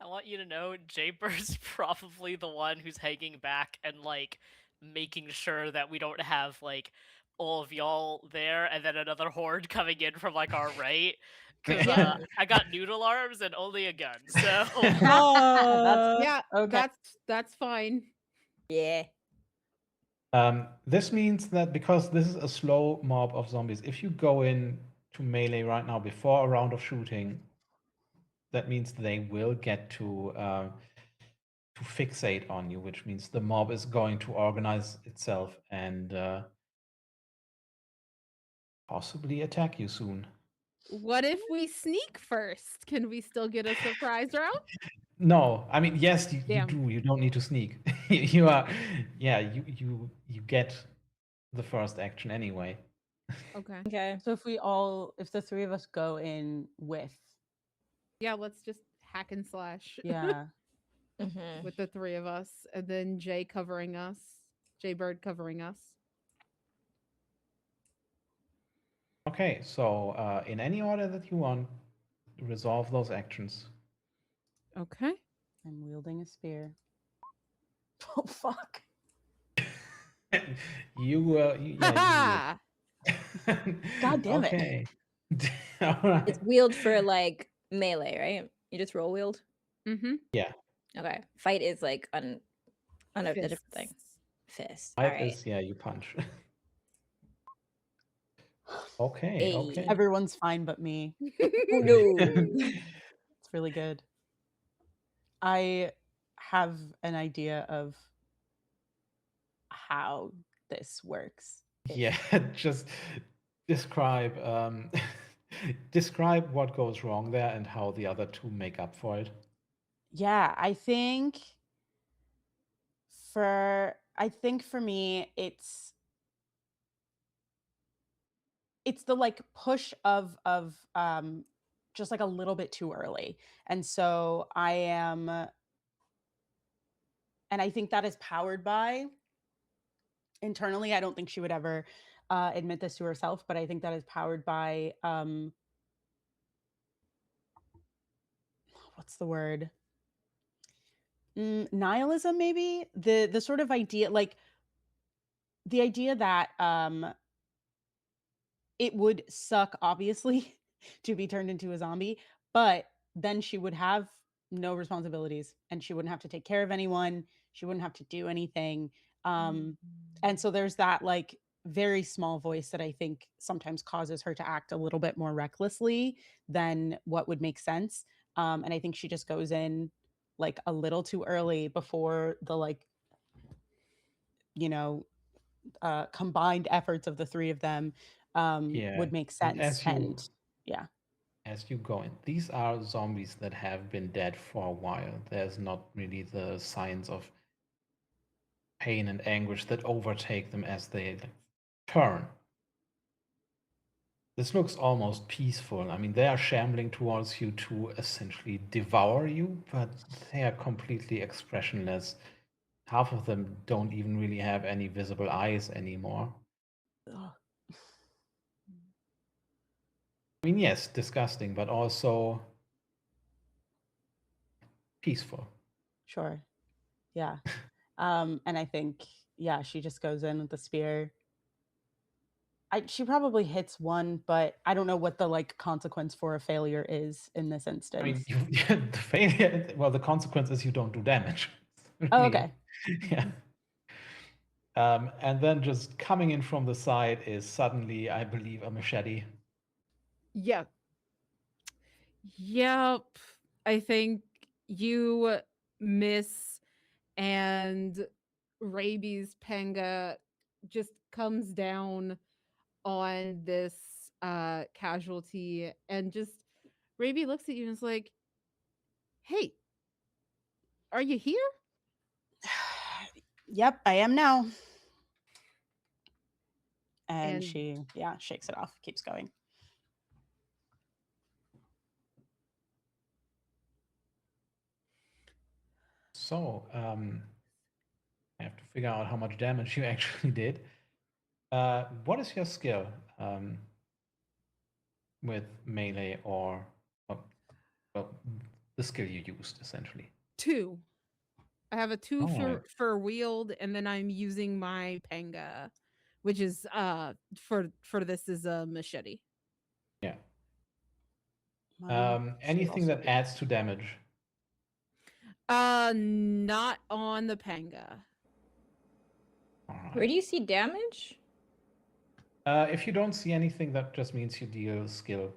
I want you to know Jaber's probably the one who's hanging back and like making sure that we don't have like all of y'all there and then another horde coming in from like our right. Cause Yeah. I got noodle arms and only a gun, so Oh, Yeah, Okay. that's fine. yeah. This means that because this is a slow mob of zombies, if you go in to melee right now before a round of shooting, that means they will get to fixate on you, which means the mob is going to organize itself and possibly attack you soon. What if we sneak first? Can we still get a surprise round? No, I mean, yes, you Damn. do. You don't need to sneak. You are, yeah, you get the first action anyway. Okay. Okay. So if the three of us go in with, Yeah, let's just hack and slash yeah, with the three of us, and then Jay covering us, Jay Bird covering us. Okay, so in any order that you want, resolve those actions. Okay. I'm wielding a spear. Oh fuck! Yeah, God damn it. Okay. All right. It's wheeled for like melee, right? You just roll wheeled. Mm-hmm. Yeah. Okay. Fight is like a different thing. Fist. All Fight right. is, yeah, you punch. Okay, Hey. okay. Everyone's fine but me. Oh no. It's really good. I have an idea of how this works. Yeah, just describe describe what goes wrong there and how the other two make up for it. Yeah, I think for me it's the like push of just like a little bit too early. And so I am, and I think that is powered by internally. I don't think she would ever admit this to herself, but I think that is powered by what's the word? Nihilism, maybe the sort of idea, like the idea that it would suck, obviously, to be turned into a zombie, but then she would have no responsibilities and she wouldn't have to take care of anyone. She wouldn't have to do anything. And so there's that like very small voice that I think sometimes causes her to act a little bit more recklessly than what would make sense. And I think she just goes in like a little too early before the like, you know, combined efforts of the three of them Yeah, would make and sense. And yeah, as you go in, these are zombies that have been dead for a while. There's not really the signs of pain and anguish that overtake them as they turn. This looks almost peaceful. I mean, they are shambling towards you to essentially devour you, but they are completely expressionless. Half of them don't even really have any visible eyes anymore. ugh, I mean, yes, disgusting, but also peaceful. sure, yeah. And I think, yeah, she just goes in with the spear. She probably hits one, but I don't know what the like consequence for a failure is in this I mean, instance. the failure, well, the consequence is you don't do damage. Oh, Really. okay. Yeah. And then just coming in from the side is suddenly, I believe, a machete. Yep. Yep. I think you miss, and Rabies Panga just comes down on this casualty, and just Raby looks at you and is like, "Hey, are you here?" Yep, I am now. And And she, yeah, shakes it off, keeps going. So, I have to figure out how much damage you actually did. What is your skill with melee or well, the skill you used essentially? 2. I have a 2 All right. for wield, and then I'm using my panga, which is for this is a machete. Yeah. Mine should Anything also that be. adds to damage. Not on the panga. All Where right. do you see damage? If you don't see anything, that just means you deal skill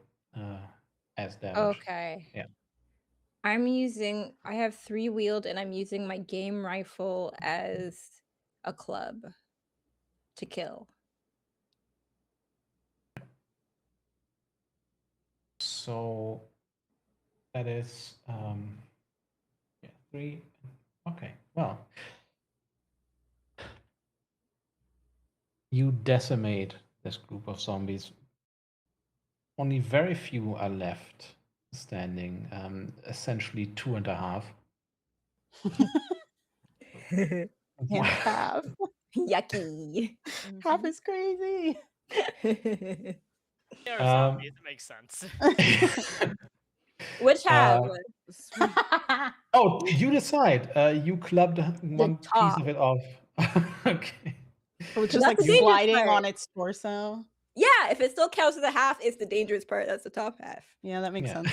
as damage. Okay. Yeah. I have 3 wield and I'm using my game rifle as a club to kill. So that is yeah, 3. Okay. Well, you decimate this group of zombies. Only very few are left standing. Essentially 2.5. And half. Yucky. Half is crazy. They are Um, zombies. It makes sense. Which half? Sweet. Oh, you decide. You clubbed one piece top. of it off. Okay. So it's So just that's like the dangerous sliding part. on its torso. Yeah, if it still counts as a half, it's the dangerous part. That's the top half. Yeah, that makes Yeah. sense.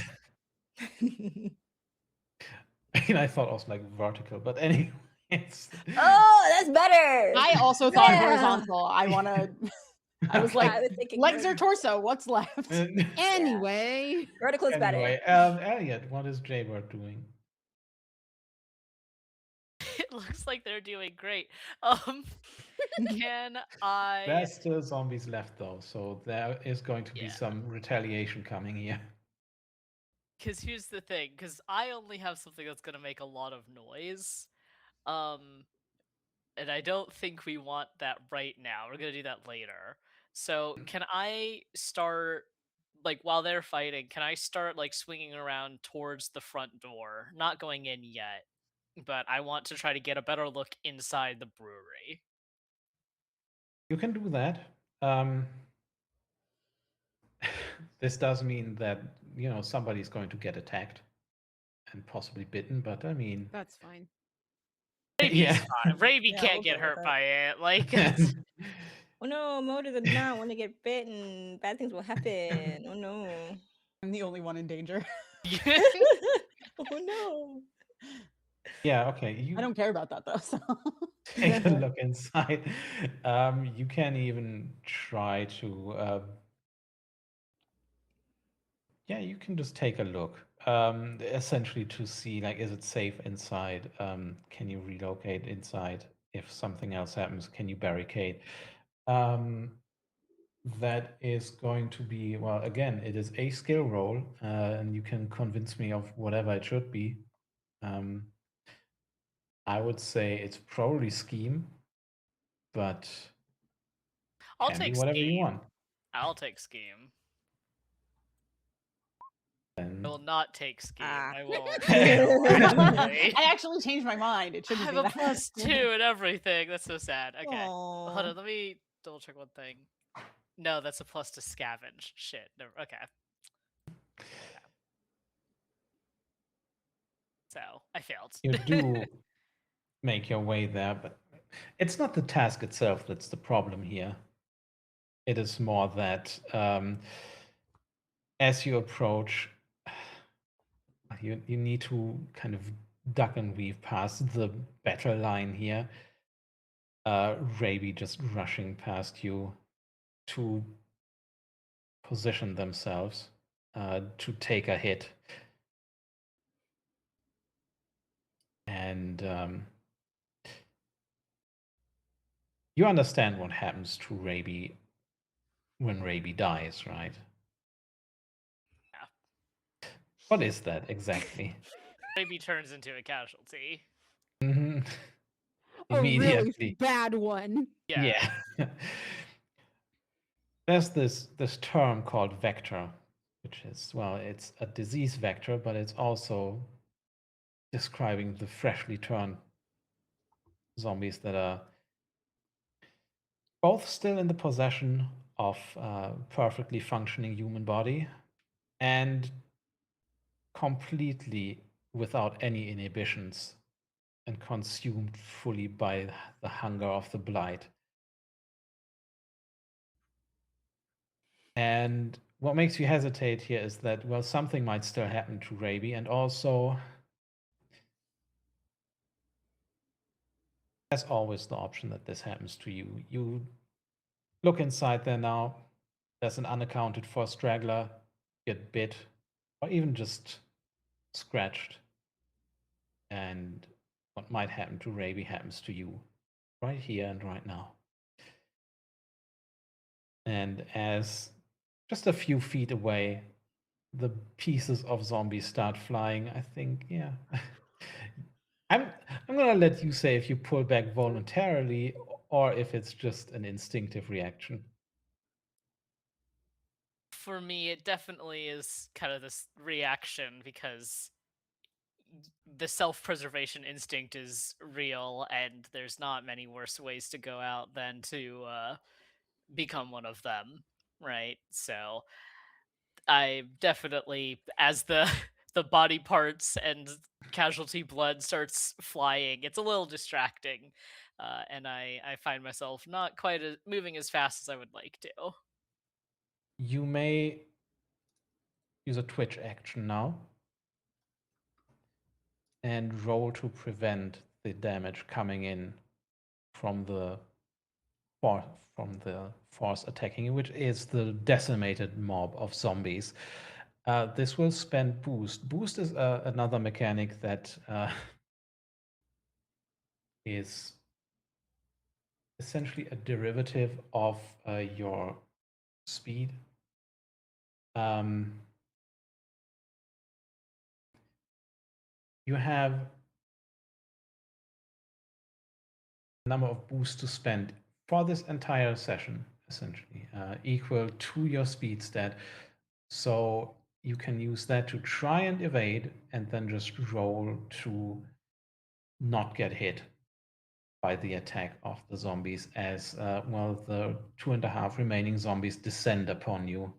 I mean, I thought also like vertical, but anyway. Oh, that's better. I also thought Yeah. horizontal. I want to. I was Okay. like, I was thinking legs or horizontal. torso? What's left? Anyway, Vertical is Anyway, better. Elliot, what is Jaybird doing? It looks like they're doing great. Can I? There's still zombies left though, so there is going to be Yeah. some retaliation coming here. Because here's the thing. Because I only have something that's gonna make a lot of noise. And I don't think we want that right now. We're gonna do that later. So can I start like while they're fighting, can I start like swinging around towards the front door? Not going in yet, but I want to try to get a better look inside the brewery. You can do that. Um, this does mean that somebody's going to get attacked and possibly bitten, but I mean, That's fine. Raby's yeah. fine. Raby Yeah, can't we'll get deal with hurt it. by it. Like, Oh no, Mo does not want to get bitten. Bad things will happen. Oh no. I'm the only one in danger. Oh no. Yeah, okay. I don't care about that though. So Take a look inside. You can even try to. Yeah, you can just take a look. Essentially to see like, is it safe inside? Can you relocate inside? If something else happens, can you barricade? That is going to be, well, again, it is a skill roll, and you can convince me of whatever it should be. I would say it's probably scheme, but I'll can be take whatever you scheme. want. I'll take scheme. I Then will not take scheme. Ah. I won't. I actually changed my mind. It I shouldn't have be a that. +2 and everything. That's so sad. Okay. Hold Aw. on, let me double check one thing. No, that's a plus to scavenge. Shit. No, okay. So I failed. you do make your way there, but it's not the task itself that's the problem here. It is more that as you approach, you need to kind of duck and weave past the battle line here. Raby just rushing past you to position themselves to take a hit. And you understand what happens to Raby when Raby dies, right? Yeah. What is that exactly? Maybe turns into a casualty. Mhm. A really Immediately. bad one. Yeah. Yeah. There's this term called vector, which is, well, it's a disease vector, but it's also describing the freshly turned zombies that are both still in the possession of a perfectly functioning human body and completely without any inhibitions and consumed fully by the hunger of the blight. And what makes you hesitate here is that, well, something might still happen to Raby, and also there's always the option that this happens to you. You look inside there now, there's an unaccounted for straggler, get bit, or even just scratched. And what might happen to Raby happens to you right here and right now. And as just a few feet away, the pieces of zombies start flying, I think, yeah. I'm gonna let you say if you pull back voluntarily or if it's just an instinctive reaction. For me, it definitely is kind of this reaction because the self-preservation instinct is real, and there's not many worse ways to go out than to become one of them, right? So I definitely, as the the body parts and casualty blood starts flying, it's a little distracting, and I find myself not quite moving as fast as I would like to. You may use a twitch action now and roll to prevent the damage coming in from the force attacking you, which is the decimated mob of zombies. This will spend boost. Boost is another mechanic that is essentially a derivative of your speed. You have a number of boosts to spend for this entire session, essentially, equal to your speed stat. So you can use that to try and evade and then just roll to not get hit by the attack of the zombies as, well, the 2.5 remaining zombies descend upon you.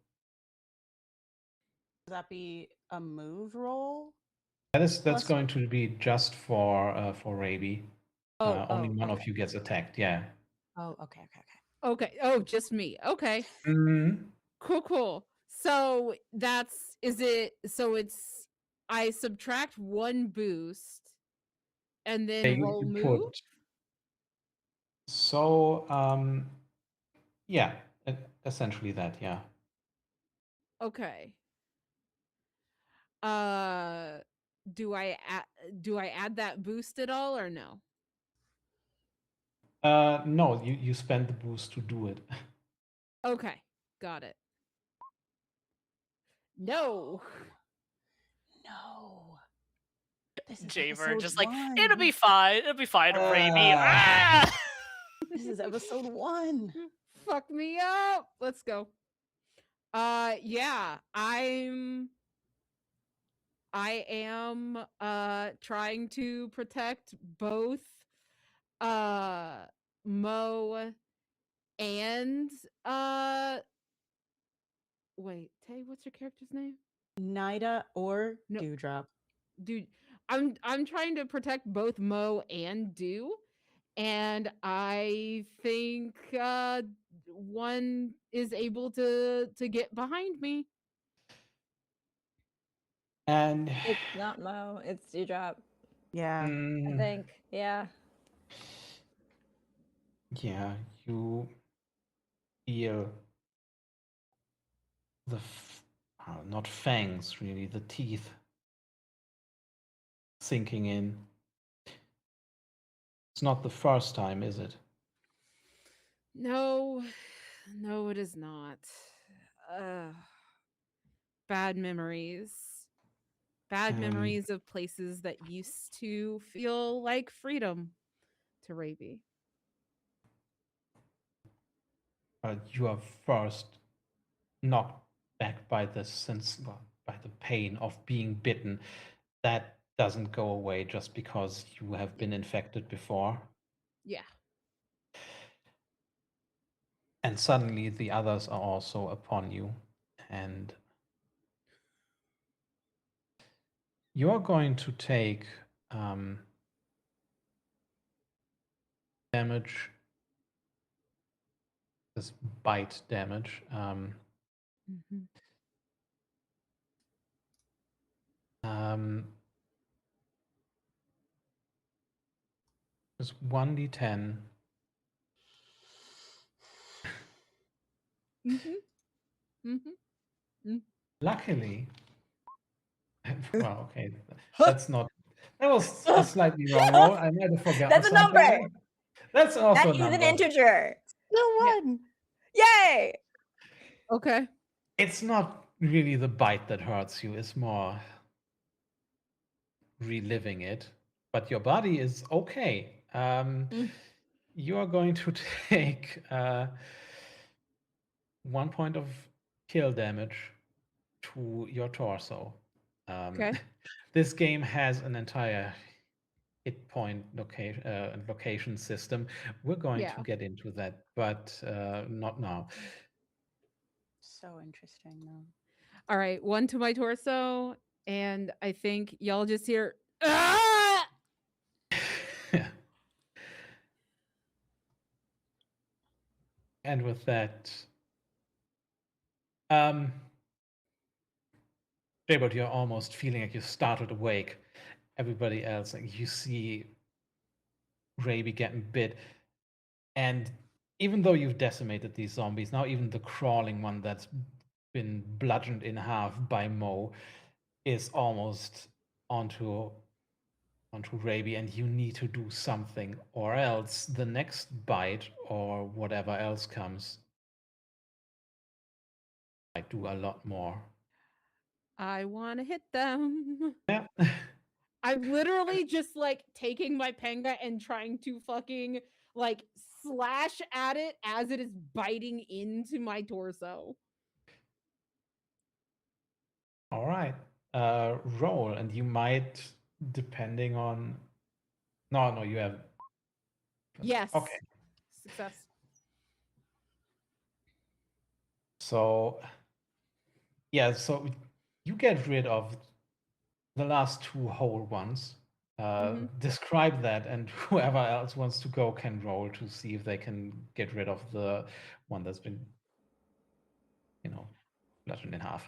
Does that be a move roll? That's Plus- going to be just for Raby. Only one of okay. you gets attacked, yeah. Oh, okay. Okay. Oh, just me. Okay. Mhm. Cool. So it's I subtract one boost and Yeah, then roll you move? put. So, yeah, essentially that, yeah. Okay. Uh do I add that boost at all or no? No, you spend the boost to do it. Okay. Got it. No. No. This is Jaybird episode just like, 1. it'll be fine. It'll be fine, Raby. Ah. Ah! This is episode 1. Fuck me up. Let's go. Yeah, I am trying to protect both Mo and wait, Tay, what's your character's name? Nida or No. Dewdrop. Dude, I'm trying to protect both Mo and Dew, and I think one is able to get behind me. And It's not Mo, it's Dewdrop. Yeah. I think, yeah. yeah, you feel the not fangs really, the teeth sinking in. It's not the first time, is it? No, no, it is not. Bad memories. Bad memories of places that used to feel like freedom to Raby. You are first knocked back by the by the pain of being bitten. That doesn't go away just because you have been infected before. Yeah. And suddenly the others are also upon you. And you're going to take damage, this bite damage. Mhm. It's 1d10. Mhm. Mhm. Luckily, well, okay, that's not. That was a slightly wrong roll. I might have forgotten That's a something. number. That's also That a is an number. integer. Still Yeah. 1. Yay! Okay. It's not really the bite that hurts you. It's more reliving it. But your body is okay. You are going to take 1 point of kill damage to your torso. Okay. This game has an entire hit point location system. We're going to Yeah. get into that, but not now. So interesting, though. All right. One to my torso, and I think y'all just hear. Ah! And with that, Jaybird, you're almost feeling like you startled awake. Everybody else, like you see Raby getting bit. And even though you've decimated these zombies, now even the crawling one that's been bludgeoned in half by Mo is almost onto Raby, and you need to do something, or else the next bite or whatever else comes might do a lot more. I want to hit them. Yeah. I'm literally just like taking my panga and trying to fucking like slash at it as it is biting into my torso. roll, and you might, depending on. No, you have. Yes. Okay. Success. So, yeah, so you get rid of the last two whole ones. Describe that, and whoever else wants to go can roll to see if they can get rid of the one that's been, flattened in half.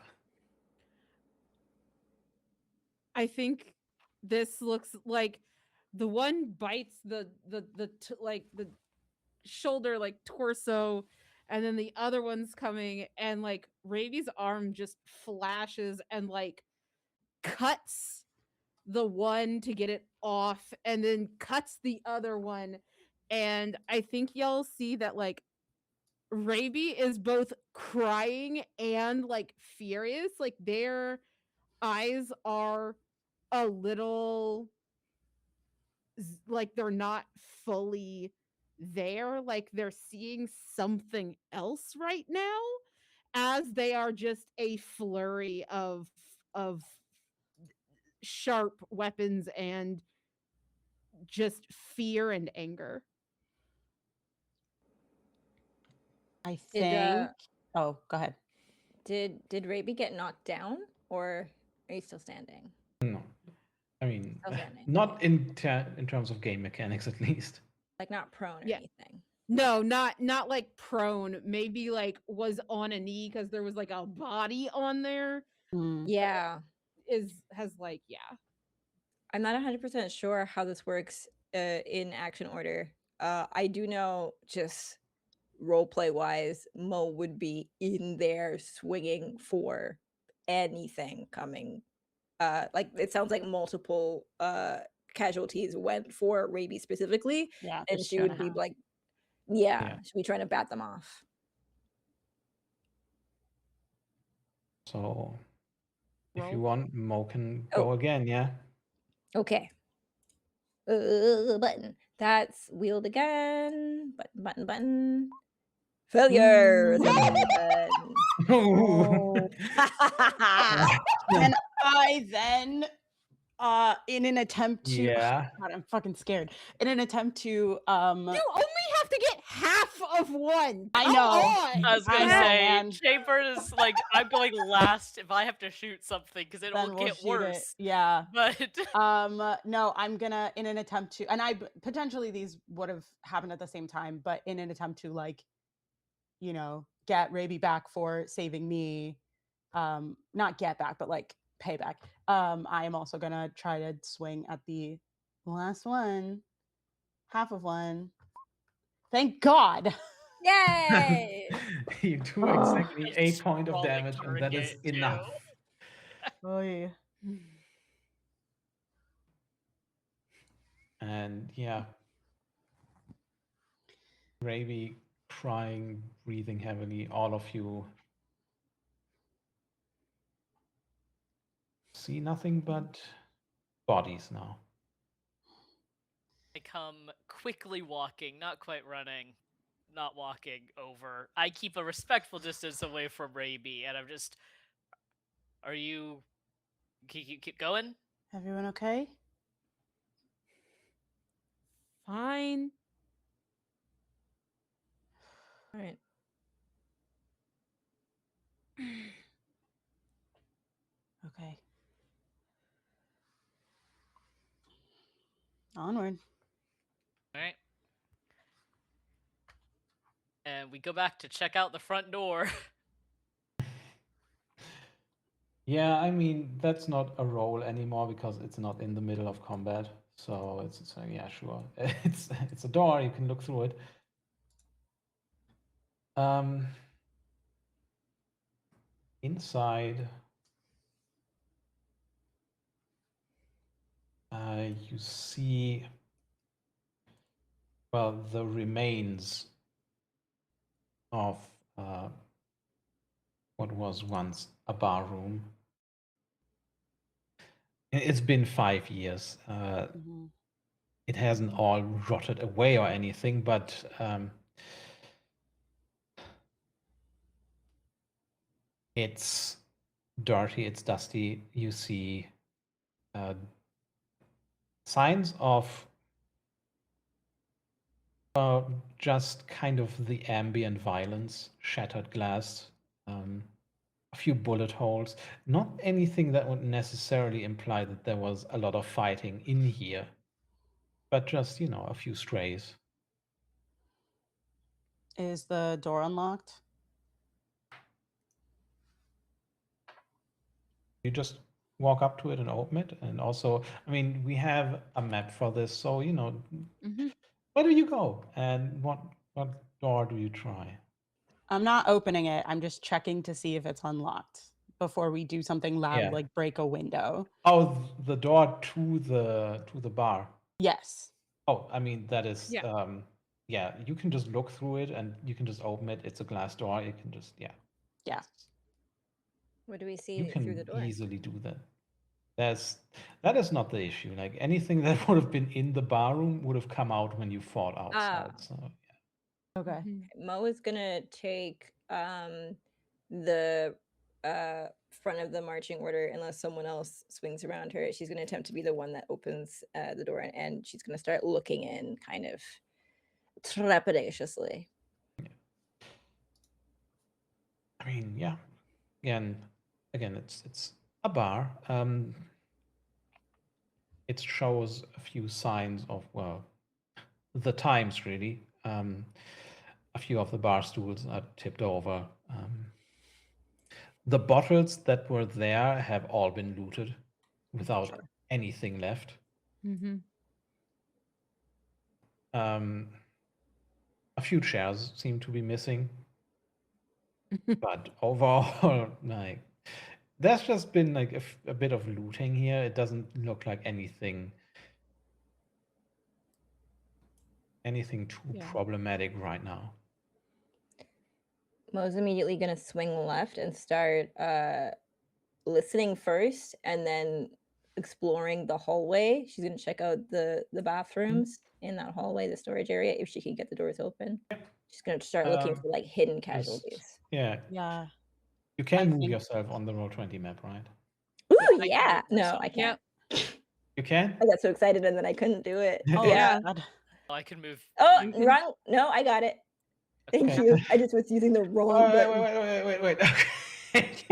I think this looks like the one bites the shoulder, like torso, and then the other one's coming, and like Ravi's arm just flashes and like cuts the one to get it off, and then cuts the other one. And I think y'all see that like Ravi is both crying and like furious. Like their eyes are a little like they're not fully there, like they're seeing something else right now, as they are just a flurry of sharp weapons and just fear and anger. I Did, think. Oh, go ahead. Did Raby get knocked down, or are you still standing? No, I mean, Still standing. not in terms of game mechanics, at least. Like not prone or Yeah. anything. No, not like prone. Maybe like was on a knee because there was like a body on there. Yeah. Has like, yeah. I'm not 100% sure how this works in action order. I do know, just roleplay wise, Mo would be in there swinging for anything coming. Like it sounds like multiple casualties went for Raby specifically, Yeah, and just she two and would a be half. like, Yeah. she'd be trying to bat them off. So, if you Roll. want, Mo can go again, yeah? Okay. Button. That's wheeled again. Button. Failure. Oh. And I then, in an attempt to, Yeah. God, I'm fucking scared. In an attempt to, You only have to get half of one. I Come know. on. I was gonna I know, say, man. Jaybird is like, I'm going last if I have to shoot something because it Then will we'll get shoot it. worse. Yeah. But No, I'm gonna, in an attempt to, and potentially these would have happened at the same time, but in an attempt to like, get Raby back for saving me, not get back, but like payback. I am also gonna try to swing at the last one, half of one. Thank God. Yay! You do exactly a point of Rolling damage, and that is target, too. enough. Oh yeah. And yeah, Raby crying, breathing heavily, all of you see nothing but bodies now. I come quickly walking, not quite running, not walking over. I keep a respectful distance away from Raby, and I'm just. Are you? Can you keep going? Everyone okay? Fine. All right. Okay. Onward. All right. And we go back to check out the front door. Yeah, I mean, that's not a roll anymore because it's not in the middle of combat. So it's yeah, sure. It's a door, you can look through it. Inside, you see, well, the remains of what was once a bar room. It's been 5 years. It hasn't all rotted away or anything, but it's dirty, it's dusty. You see signs of just kind of the ambient violence, shattered glass, a few bullet holes. Not anything that would necessarily imply that there was a lot of fighting in here, but just, a few strays. Is the door unlocked? You just walk up to it and open it. And also, I mean, we have a map for this, so, Mhm. where do you go? And what door do you try? I'm not opening it. I'm just checking to see if it's unlocked before we do something loud Yeah. like break a window. Oh, the door to the bar. Yes. Oh, I mean, that is, Yeah. yeah, you can just look through it and you can just open it. It's a glass door. You can just, yeah. Yeah. What do we You see through the can door? easily do that. That is not the issue. Like anything that would have been in the bar room would have come out when you fought outside. So yeah. Okay. Mhm. Mo is gonna take the front of the marching order unless someone else swings around her. She's gonna attempt to be the one that opens the door, and she's gonna start looking in kind of trepidatiously. I mean, yeah. Again, it's a bar. It shows a few signs of, well, the times really. A few of the bar stools are tipped over. The bottles that were there have all been looted without Sure. anything left. Mhm. A few chairs seem to be missing, but overall, like, there's just been like a bit of looting here. It doesn't look like anything too Yeah. problematic right now. Mo's immediately gonna swing left and start listening first, and then exploring the hallway. She's gonna check out the bathrooms in that hallway, the storage area, if she can get the doors open. She's gonna start looking for like hidden casualties. Yeah, Yeah. you can I move think- yourself on the Roll20 map, right? Ooh, I can yeah. move No, myself. I can't. You can? I got so excited and then I couldn't do it. Oh, Yeah. God. I can move. Oh, You can- wrong. No, I got it. Thank Okay. you. I just was using the wrong button. Wait. Okay.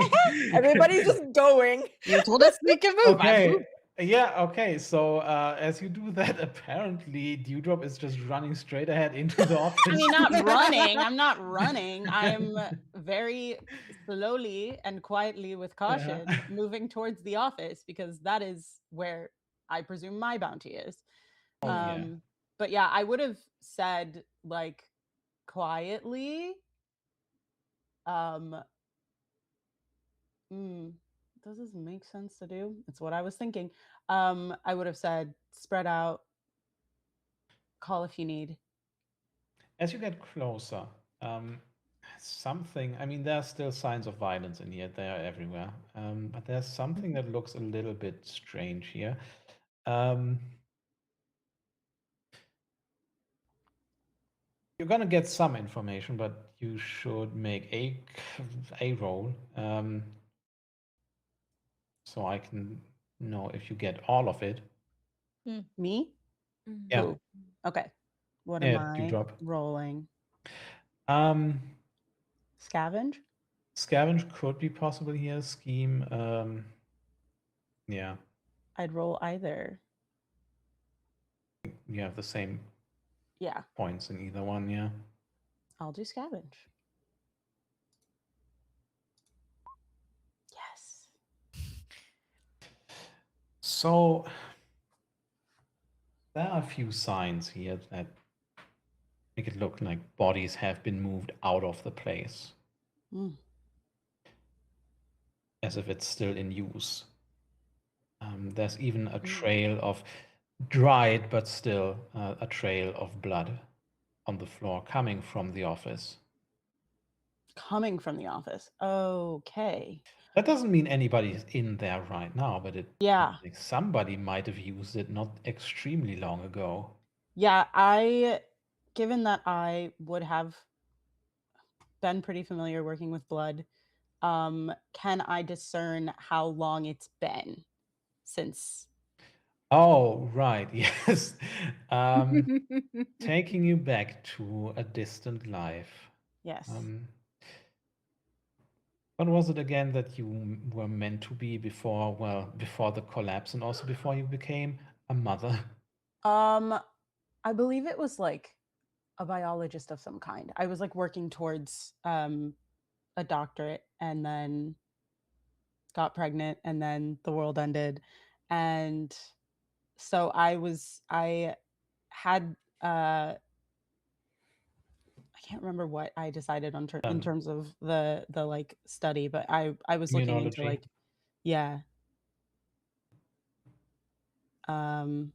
Everybody's just going. You told us we could move. I Okay. moved. Yeah, okay. So as you do that, apparently Dewdrop is just running straight ahead into the office. I mean, not running. I'm not running. I'm very slowly and quietly with caution moving towards the office because that is where I presume my bounty is. Oh, yeah. But yeah, I would have said like quietly. Does this make sense to do? It's what I was thinking. I would have said spread out, call if you need. As you get closer, I mean, there are still signs of violence in here. They are everywhere. But there's something that looks a little bit strange here. You're gonna get some information, but you should make a roll, so I can know if you get all of it. Me? Yeah. Who? Okay. What Yeah, am I Dewdrop. rolling? Scavenge Scavenge? could be possible here. Scheme. Yeah, I'd roll either. you have the same Yeah, points in either one. Yeah. I'll do scavenge. Yes. So there are a few signs here that make it look like bodies have been moved out of the place, as if it's still in use. There's even a trail of dried, but still a trail of blood on the floor coming from the office. Coming from the office. Okay. That doesn't mean anybody's in there right now, but it Yeah. like somebody might have used it not extremely long ago. Yeah, given that I would have been pretty familiar working with blood, can I discern how long it's been since? Oh, right. Yes. Taking you back to a distant life. Yes. What was it again that you were meant to be before, well, before the collapse and also before you became a mother? I believe it was like a biologist of some kind. I was like working towards a doctorate and then got pregnant and then the world ended. And so I had I can't remember what I decided on in terms of the like study, but I was looking into Immunology. like, yeah. And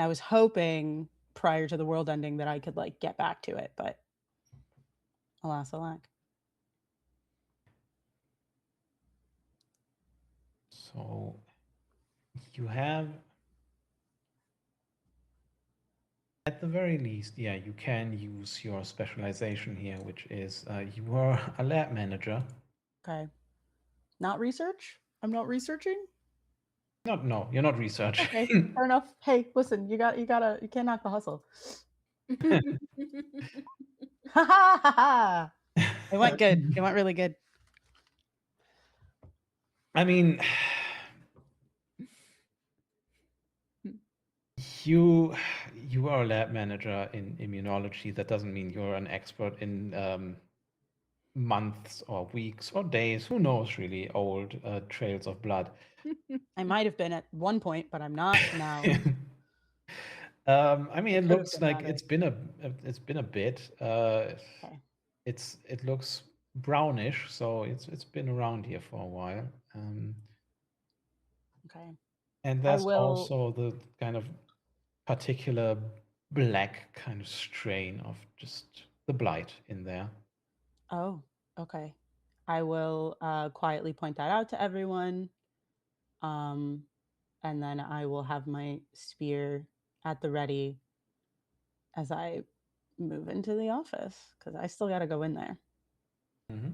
I was hoping prior to the world ending that I could like get back to it, but alas alack. So you have, at the very least, yeah, you can use your specialization here, which is you are a lab manager. Okay. Not research? I'm not researching? No, you're not researching. Okay, fair enough. Hey, listen, you can't knock the hustle. Ha ha ha ha. It went good. It went really good. I mean, you are a lab manager in immunology. That doesn't mean you're an expert in months or weeks or days, who knows, really old trails of blood. I might have been at one point, but I'm not now. I mean, I it could have looks been like rather. it's been a bit. Okay. It looks brownish, so it's been around here for a while. Okay. And I there's will. also the kind of particular black kind of strain of just the blight in there. Oh, okay. I will quietly point that out to everyone. And then I will have my spear at the ready as I move into the office because I still got to go in there. Mm-hmm.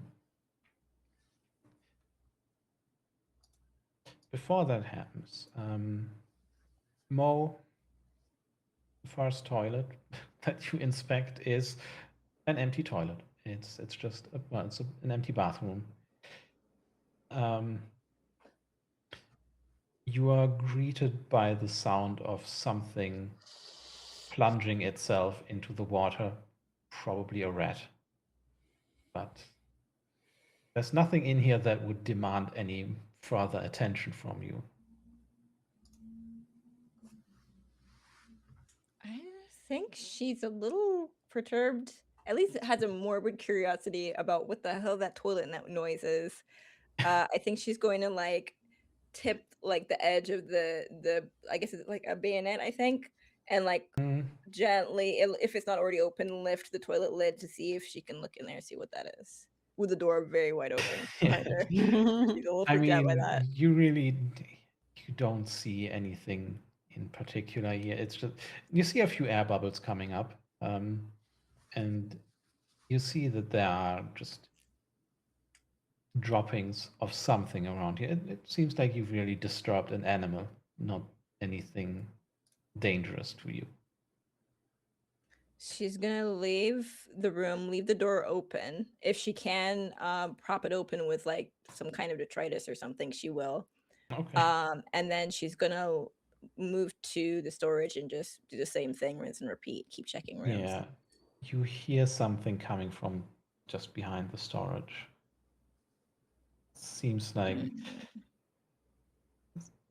Before that happens, Mo, the first toilet that you inspect is an empty toilet. It's just an empty bathroom. You are greeted by the sound of something plunging itself into the water, probably a rat. But there's nothing in here that would demand any further attention from you. I think she's a little perturbed. At least it has a morbid curiosity about what the hell that toilet and that noise is. I think she's going to like tip like the edge of the I guess it's like a bayonet, I think, and like gently, if it's not already open, lift the toilet lid to see if she can look in there and see what that is. With the door very wide open behind her. She's a little I freaked out by mean, that. you don't see anything in particular here. It's just you see a few air bubbles coming up, and you see that there are just droppings of something around here. It seems like you've really disturbed an animal, not anything dangerous to you. She's gonna leave the room, leave the door open. If she can prop it open with like some kind of detritus or something, she will. Okay. And then she's gonna move to the storage and just do the same thing, rinse and repeat, keep checking rooms. Yeah. You hear something coming from just behind the storage. Seems like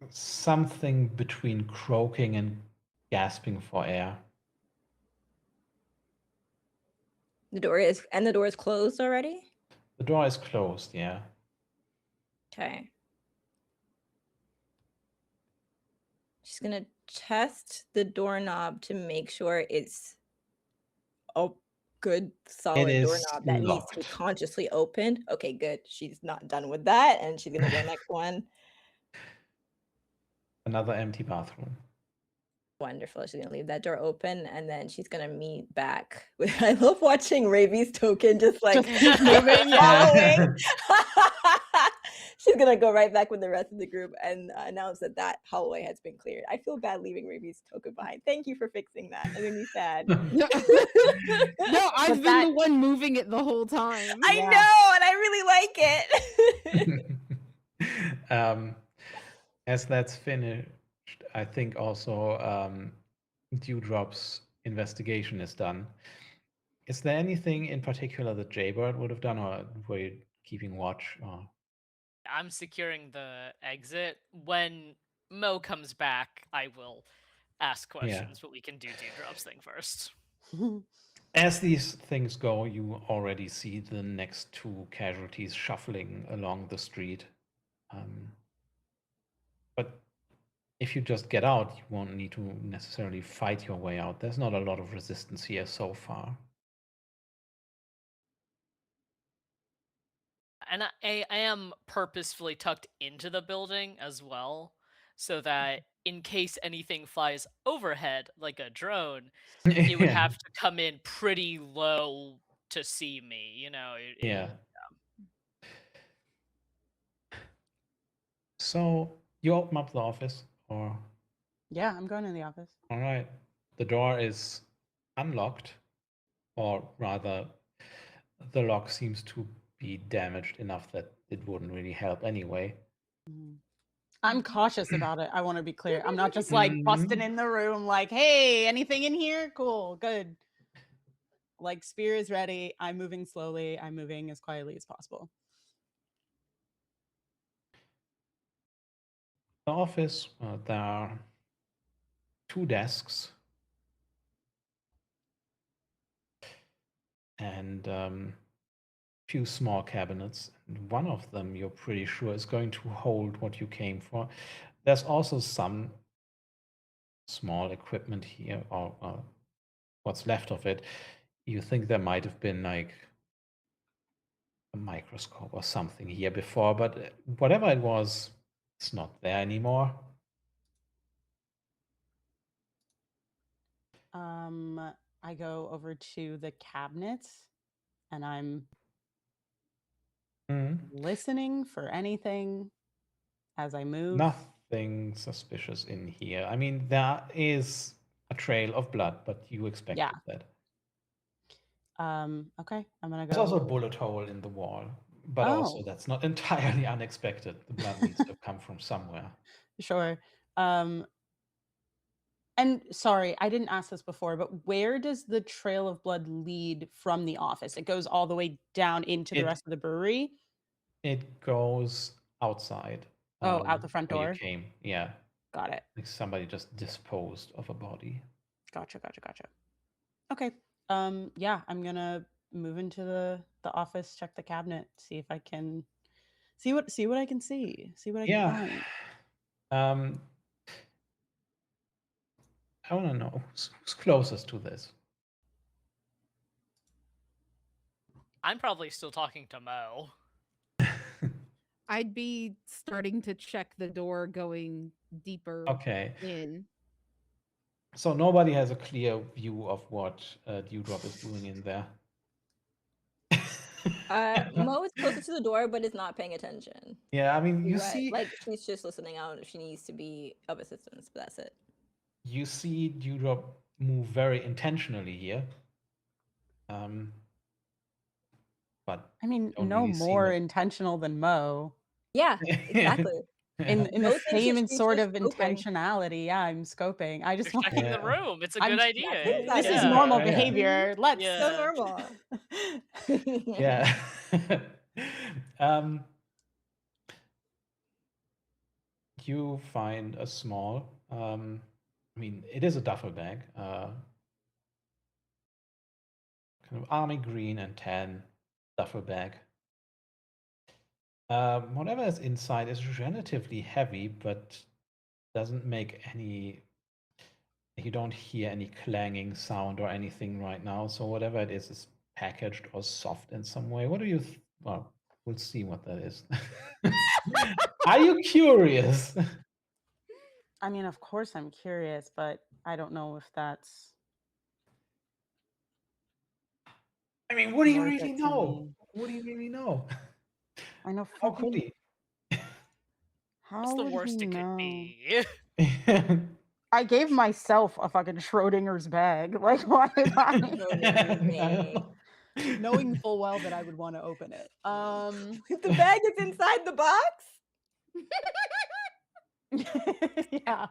something between croaking and gasping for air. The door is closed already? The door is closed, yeah. Okay. She's gonna test the doorknob to make sure it's a good solid is doorknob that needs to be locked. consciously opened. Okay, good. She's not done with that, and she's gonna go next one. Another empty bathroom. Wonderful. She's gonna leave that door open, and then she's gonna meet back with. I love watching Ravi's token just like Just keep moving, yeah. following. She's gonna go right back with the rest of the group and announce that that hallway has been cleared. I feel bad leaving Ravi's token behind. Thank you for fixing that. It made me sad. No, I've But been that- the one moving it the whole time. I Yeah. know, and I really like it. As that's finished, I think also Dewdrop's investigation is done. Is there anything in particular that Jaybird would have done, or were you keeping watch? Or... I'm securing the exit. When Mo comes back, I will ask questions, but we can do Dewdrop's thing first. As these things go, you already see the next two casualties shuffling along the street. But if you just get out, you won't need to necessarily fight your way out. There's not a lot of resistance here so far. And I am purposefully tucked into the building as well, so that in case anything flies overhead like a drone, it would have to come in pretty low to see me, you know? Yeah. So you open up the office, or... Yeah, I'm going in the office. All right. The door is unlocked, or rather, the lock seems to be damaged enough that it wouldn't really help anyway. I'm cautious about it. I want to be clear. I'm not just like busting in the room like, hey, anything in here? Cool, good. Like, spear is ready. I'm moving slowly. I'm moving as quietly as possible. The office, there are two desks and few small cabinets. And one of them, you're pretty sure, is going to hold what you came for. There's also some small equipment here, or what's left of it. You think there might have been like a microscope or something here before, but whatever it was, it's not there anymore. I go over to the cabinets and I'm listening for anything as I move. Nothing suspicious in here. I mean, there is a trail of blood, but you expected that. Okay, I'm gonna go. There's also a bullet hole in the wall, but also that's not entirely unexpected. The blood needs to come from somewhere. Sure. And sorry, I didn't ask this before, but where does the trail of blood lead from the office? It goes all the way down into the rest of the brewery? It goes outside. Out the front where door? you came, yeah. Got it. Like somebody just disposed of a body. Gotcha. Okay. Yeah, I'm gonna move into the office, check the cabinet, see if I can see what I can see what I can find. I want to know who's closest to this. I'm probably still talking to Mo. I'd be starting to check the door going deeper in. So nobody has a clear view of what Dewdrop is doing in there. Mo is closer to the door, but is not paying attention. Yeah, I mean, you see... Like, she's just listening out if she needs to be of assistance, but that's it. You see Dewdrop move very intentionally here. But I mean, no really more intentional than Mo. Yeah, exactly. In the same sort of intentionality. Yeah, I'm scoping. I just want checking the room. It's a good idea. This is normal behavior. Let's so normal. Yeah. You find a small, I mean, it is a duffel bag, kind of army green and tan duffel bag. Whatever is inside is relatively heavy, but doesn't make any... You don't hear any clanging sound or anything right now. So whatever it is packaged or soft in some way. What do you... Well, we'll see what that is. Are you curious? I mean, of course I'm curious, but I don't know if that's I mean, what do you worth really it to know? me. What do you really know? I know How could fucking. he? What's How the would he worst it could know? be? I gave myself a fucking Schrodinger's bag. Like, why would I? Schrodinger's bag. Knowing full well that I would want to open it. The bag is inside the box. Yeah.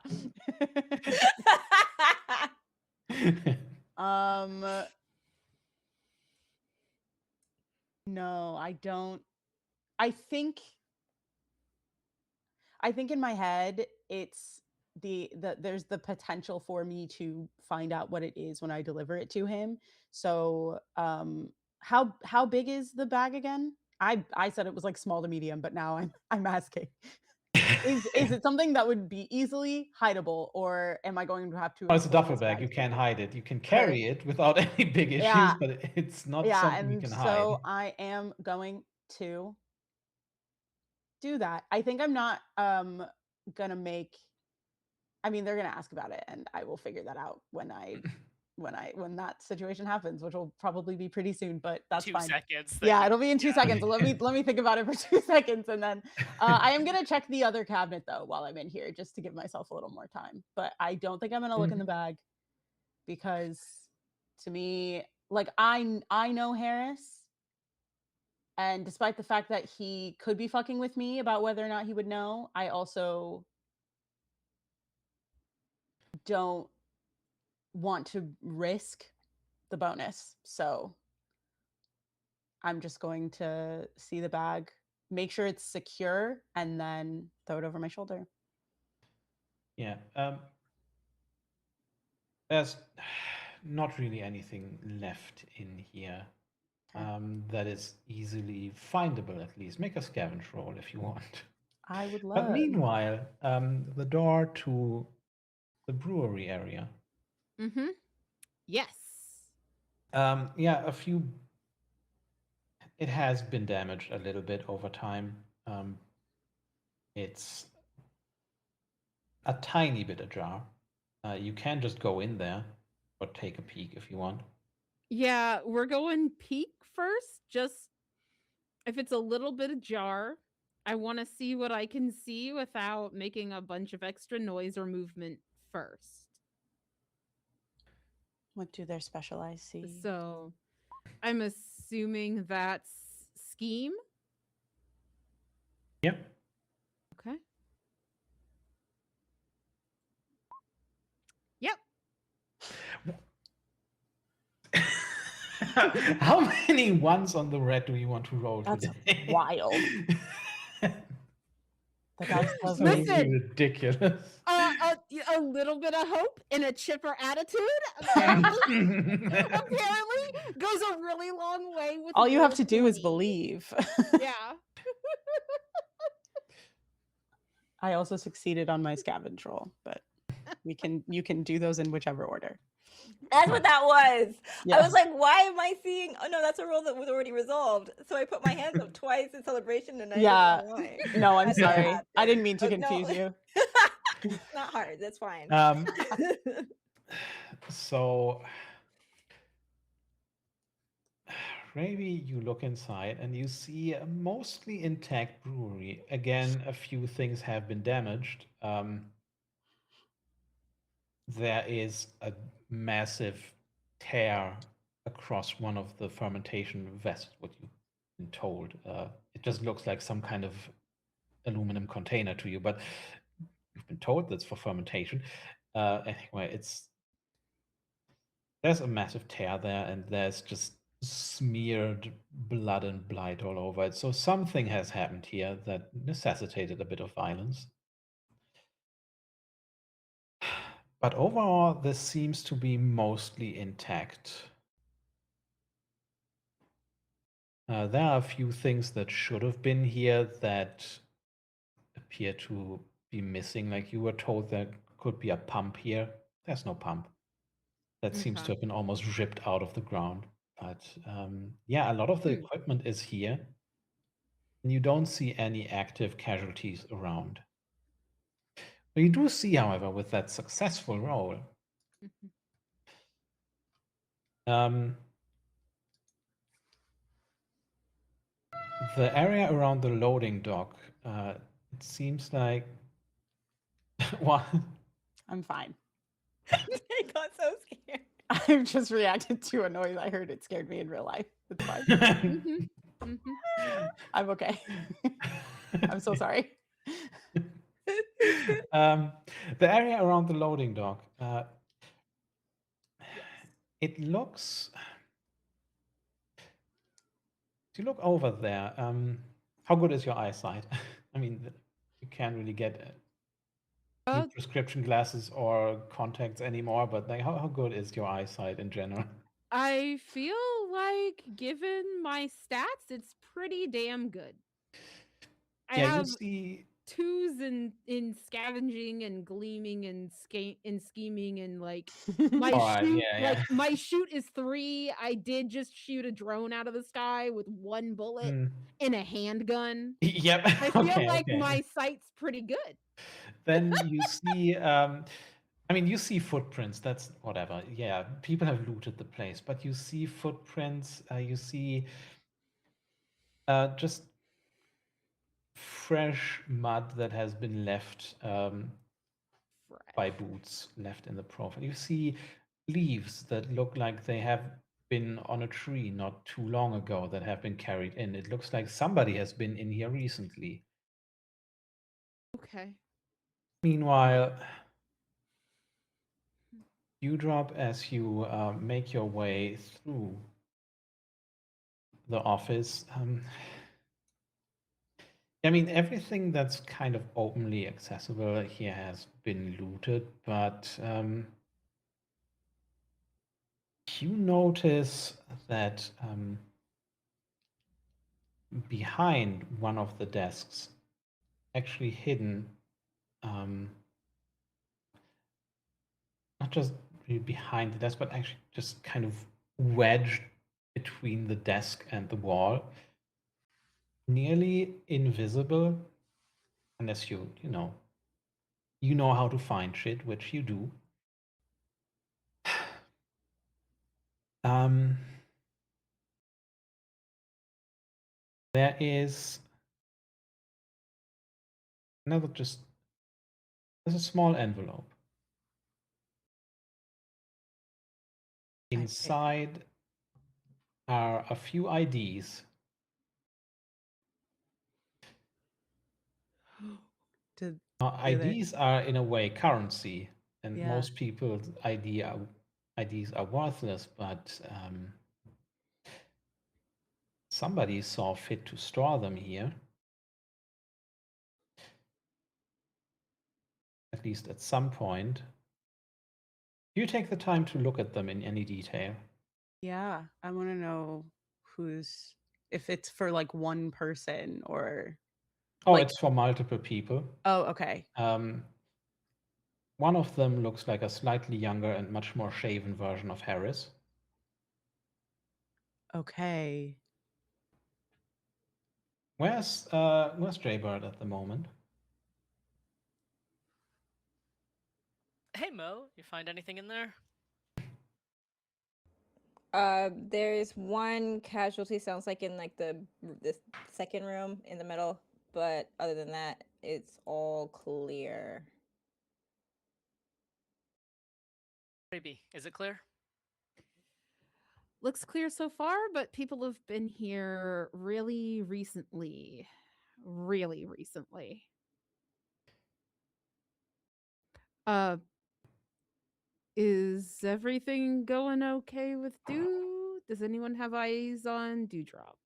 No, I don't. I think in my head it's there's the potential for me to find out what it is when I deliver it to him. So, how big is the bag again? I said it was like small to medium, but now I'm asking. Is it something that would be easily hideable, or am I going to have to Oh, it's a explode duffel this bag. bag You to can't get hide it. You can it? carry it without any big issues, Yeah. but it's not Yeah, something you and can so hide. I am going to do that. I think I'm not gonna make. I mean, they're gonna ask about it, and I will figure that out when that situation happens, which will probably be pretty soon. But that's 2 fine. seconds. Yeah, you- it'll be in 2 seconds. Let me think about it for 2 seconds, and then I am gonna check the other cabinet though while I'm in here, just to give myself a little more time. But I don't think I'm gonna look in the bag, because to me, like, I know Harris. And despite the fact that he could be fucking with me about whether or not he would know, I also don't want to risk the bonus. So I'm just going to see the bag, make sure it's secure, and then throw it over my shoulder. Yeah. There's not really anything left in here that is easily findable, at least. Make a scavenge roll if you want. I would But love. meanwhile, the door to the brewery area. Mm-hmm. Yes. Yeah, it has been damaged a little bit over time. It's a tiny bit ajar. You can just go in there or take a peek if you want. Yeah, we're going peek first. Just if it's a little bit ajar, I want to see what I can see without making a bunch of extra noise or movement first. What do their special eyes see? So I'm assuming that's scheme. Yep. Okay. Yep. How many ones on the red do you want to roll That's today? wild. The dice love So me. Listen. ridiculous. A little bit of hope and a chipper attitude apparently goes a really long way with All you have roll to do is 20. believe. Yeah. I also succeeded on my scavenge roll, but you can do those in whichever order. That's what that was. Yeah. I was like, why am I seeing? Oh no, that's a roll that was already resolved. So I put my hands up twice in celebration, and I Yeah. didn't know why. No, I'm That's what sorry. I happened. didn't mean to Oh, confuse no. you. It's not hard. That's fine. So maybe you look inside and you see a mostly intact brewery. Again, a few things have been damaged. There is a massive tear across one of the fermentation vessels, what you've been told. It just looks like some kind of aluminum container to you, but you've been told that's for fermentation. Anyway, there's a massive tear there, and there's just smeared blood and blight all over it. So something has happened here that necessitated a bit of violence. But overall, this seems to be mostly intact. There are a few things that should have been here that appear to be missing. Like you were told there could be a pump here. There's no pump. That seems to Okay. have been almost ripped out of the ground. But yeah, a lot of the equipment is here. And you don't see any active casualties around. But you do see, however, with that successful roll, Um, the area around the loading dock, it seems like what? I'm fine. I got so scared. I just reacted to a noise I heard. It scared me in real life. It's fine. I'm okay. I'm so sorry. The area around the loading dock, Yes. it looks. If you look over there, how good is your eyesight? I mean, you can't really get any Uh, prescription glasses or contacts anymore, but like, how good is your eyesight in general? I feel like, given my stats, it's pretty damn good. I Yeah, you have see. 2s in scavenging and gleaming and scheming, and like my All right, shoot yeah, like yeah. my shoot is 3. I did just shoot a drone out of the sky with 1 bullet in a handgun. Yep. I feel Okay, like okay. my sight's pretty good. Then you see. I mean, you see footprints. That's whatever. Yeah, people have looted the place, but you see footprints. You see just fresh mud that has been left by boots left in the profile. You see leaves that look like they have been on a tree not too long ago that have been carried in. It looks like somebody has been in here recently. Okay. Meanwhile, you drop as you make your way through the office. I mean, everything that's kind of openly accessible here has been looted, but you notice that behind one of the desks, actually hidden, not just really behind the desk, but actually just kind of wedged between the desk and the wall, nearly invisible, unless you know how to find shit, which you do. Um, there is another just there's a small envelope. Inside are a few IDs. Did Now, say that? IDs are in a way currency, and Yeah. most people's IDs are worthless, but somebody saw fit to store them here. At least at some point. Do you take the time to look at them in any detail? Yeah, I want to know if it's for like one person or. Oh, like, it's for multiple people. Oh, okay. One of them looks like a slightly younger and much more shaven version of Harris. Okay. Where's Jaybird at the moment? Hey Mo, you find anything in there? There is one casualty, sounds like in like the second room in the middle, but other than that, it's all clear. Maybe. Is it clear? Looks clear so far, but people have been here really recently. Really recently. Uh Is everything going okay with Dew? Does anyone have eyes on Dewdrop?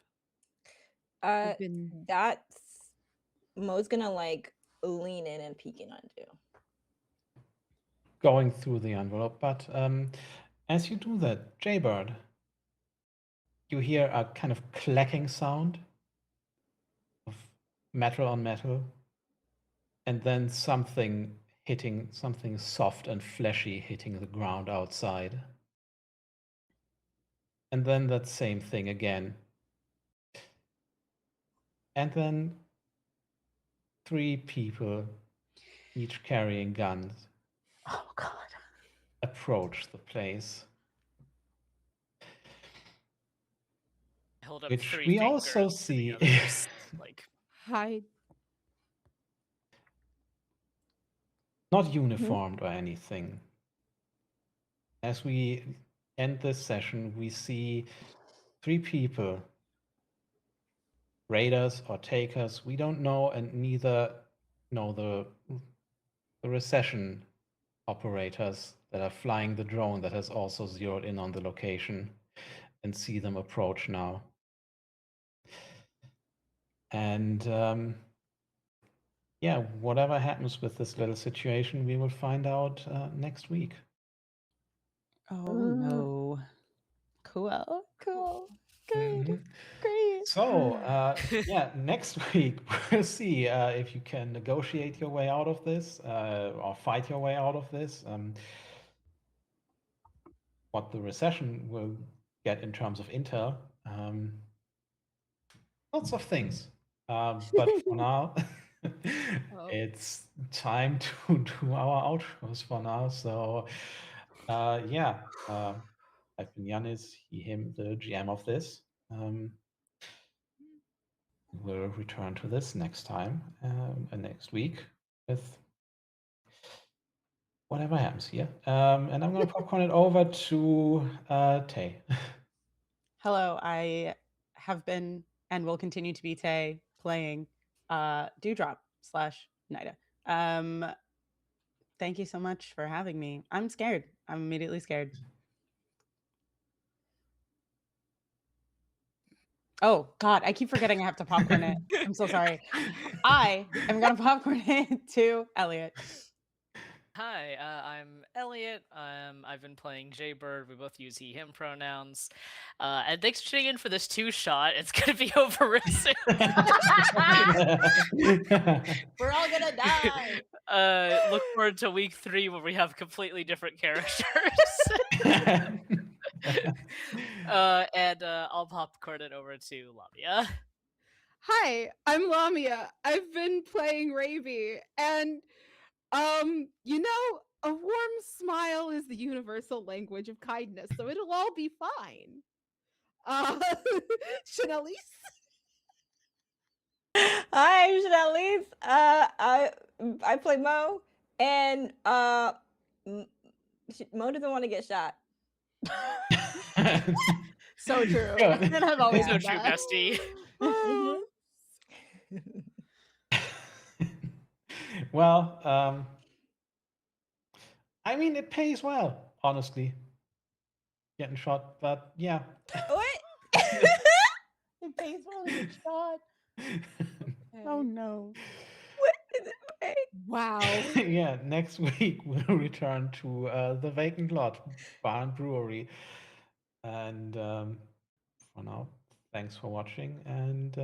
Been... That's Mo's gonna like lean in and peek in on you. Going through the envelope, but as you do that, Jaybird, you hear a kind of clacking sound of metal on metal, and then something soft and fleshy hitting the ground outside. And then that same thing again. And then 3 people, each carrying guns. Oh God. approach the place, Hold up which 3 we fingers also to the see. others. Like, Hi. Not uniformed or anything. As we end this session, we see 3 people, raiders or takers. We don't know, and neither know the recession operators that are flying the drone that has also zeroed in on the location, and see them approach now. And yeah, whatever happens with this little situation, we will find out next week. Oh no. Cool. Good. Mhm. Great. So, yeah, next week we'll see if you can negotiate your way out of this or fight your way out of this. What the recession will get in terms of intel. Lots of things. But for now, Oh. it's time to do our outros for now. So, yeah, I've been Yanis, he, him, the GM of this. We'll return to this next time, next week, with whatever happens here. And I'm going to popcorn it over to Tay. Hello, I have been and will continue to be Tay playing Dewdrop / Nida. Thank you so much for having me. I'm scared. I'm immediately scared. Oh God, I keep forgetting I have to popcorn it. I'm so sorry. I am gonna popcorn it to Elliot. hi, I'm Elliot. I've been playing Jaybird. We both use he, him pronouns. And thanks for tuning in for this 2-shot. It's gonna be over real soon. We're all gonna die. Look forward to week 3 where we have completely different characters. And I'll popcorn it over to Lamia. Hi, I'm Lamia. I've been playing Ravi, and you know, a warm smile is the universal language of kindness, so it'll all be fine. Chanelise? Hi, I'm Chanelise. I play Mo, and Mo doesn't want to get shot. So true. Good. And I've always So said true, that. bestie. Well, I mean, it pays well, honestly. Getting shot, but yeah. What? It pays well to get shot. Oh no. What is it pay? Wow. Yeah, next week we'll return to the vacant lot, Barn Brewery. And for now, thanks for watching, and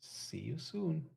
see you soon.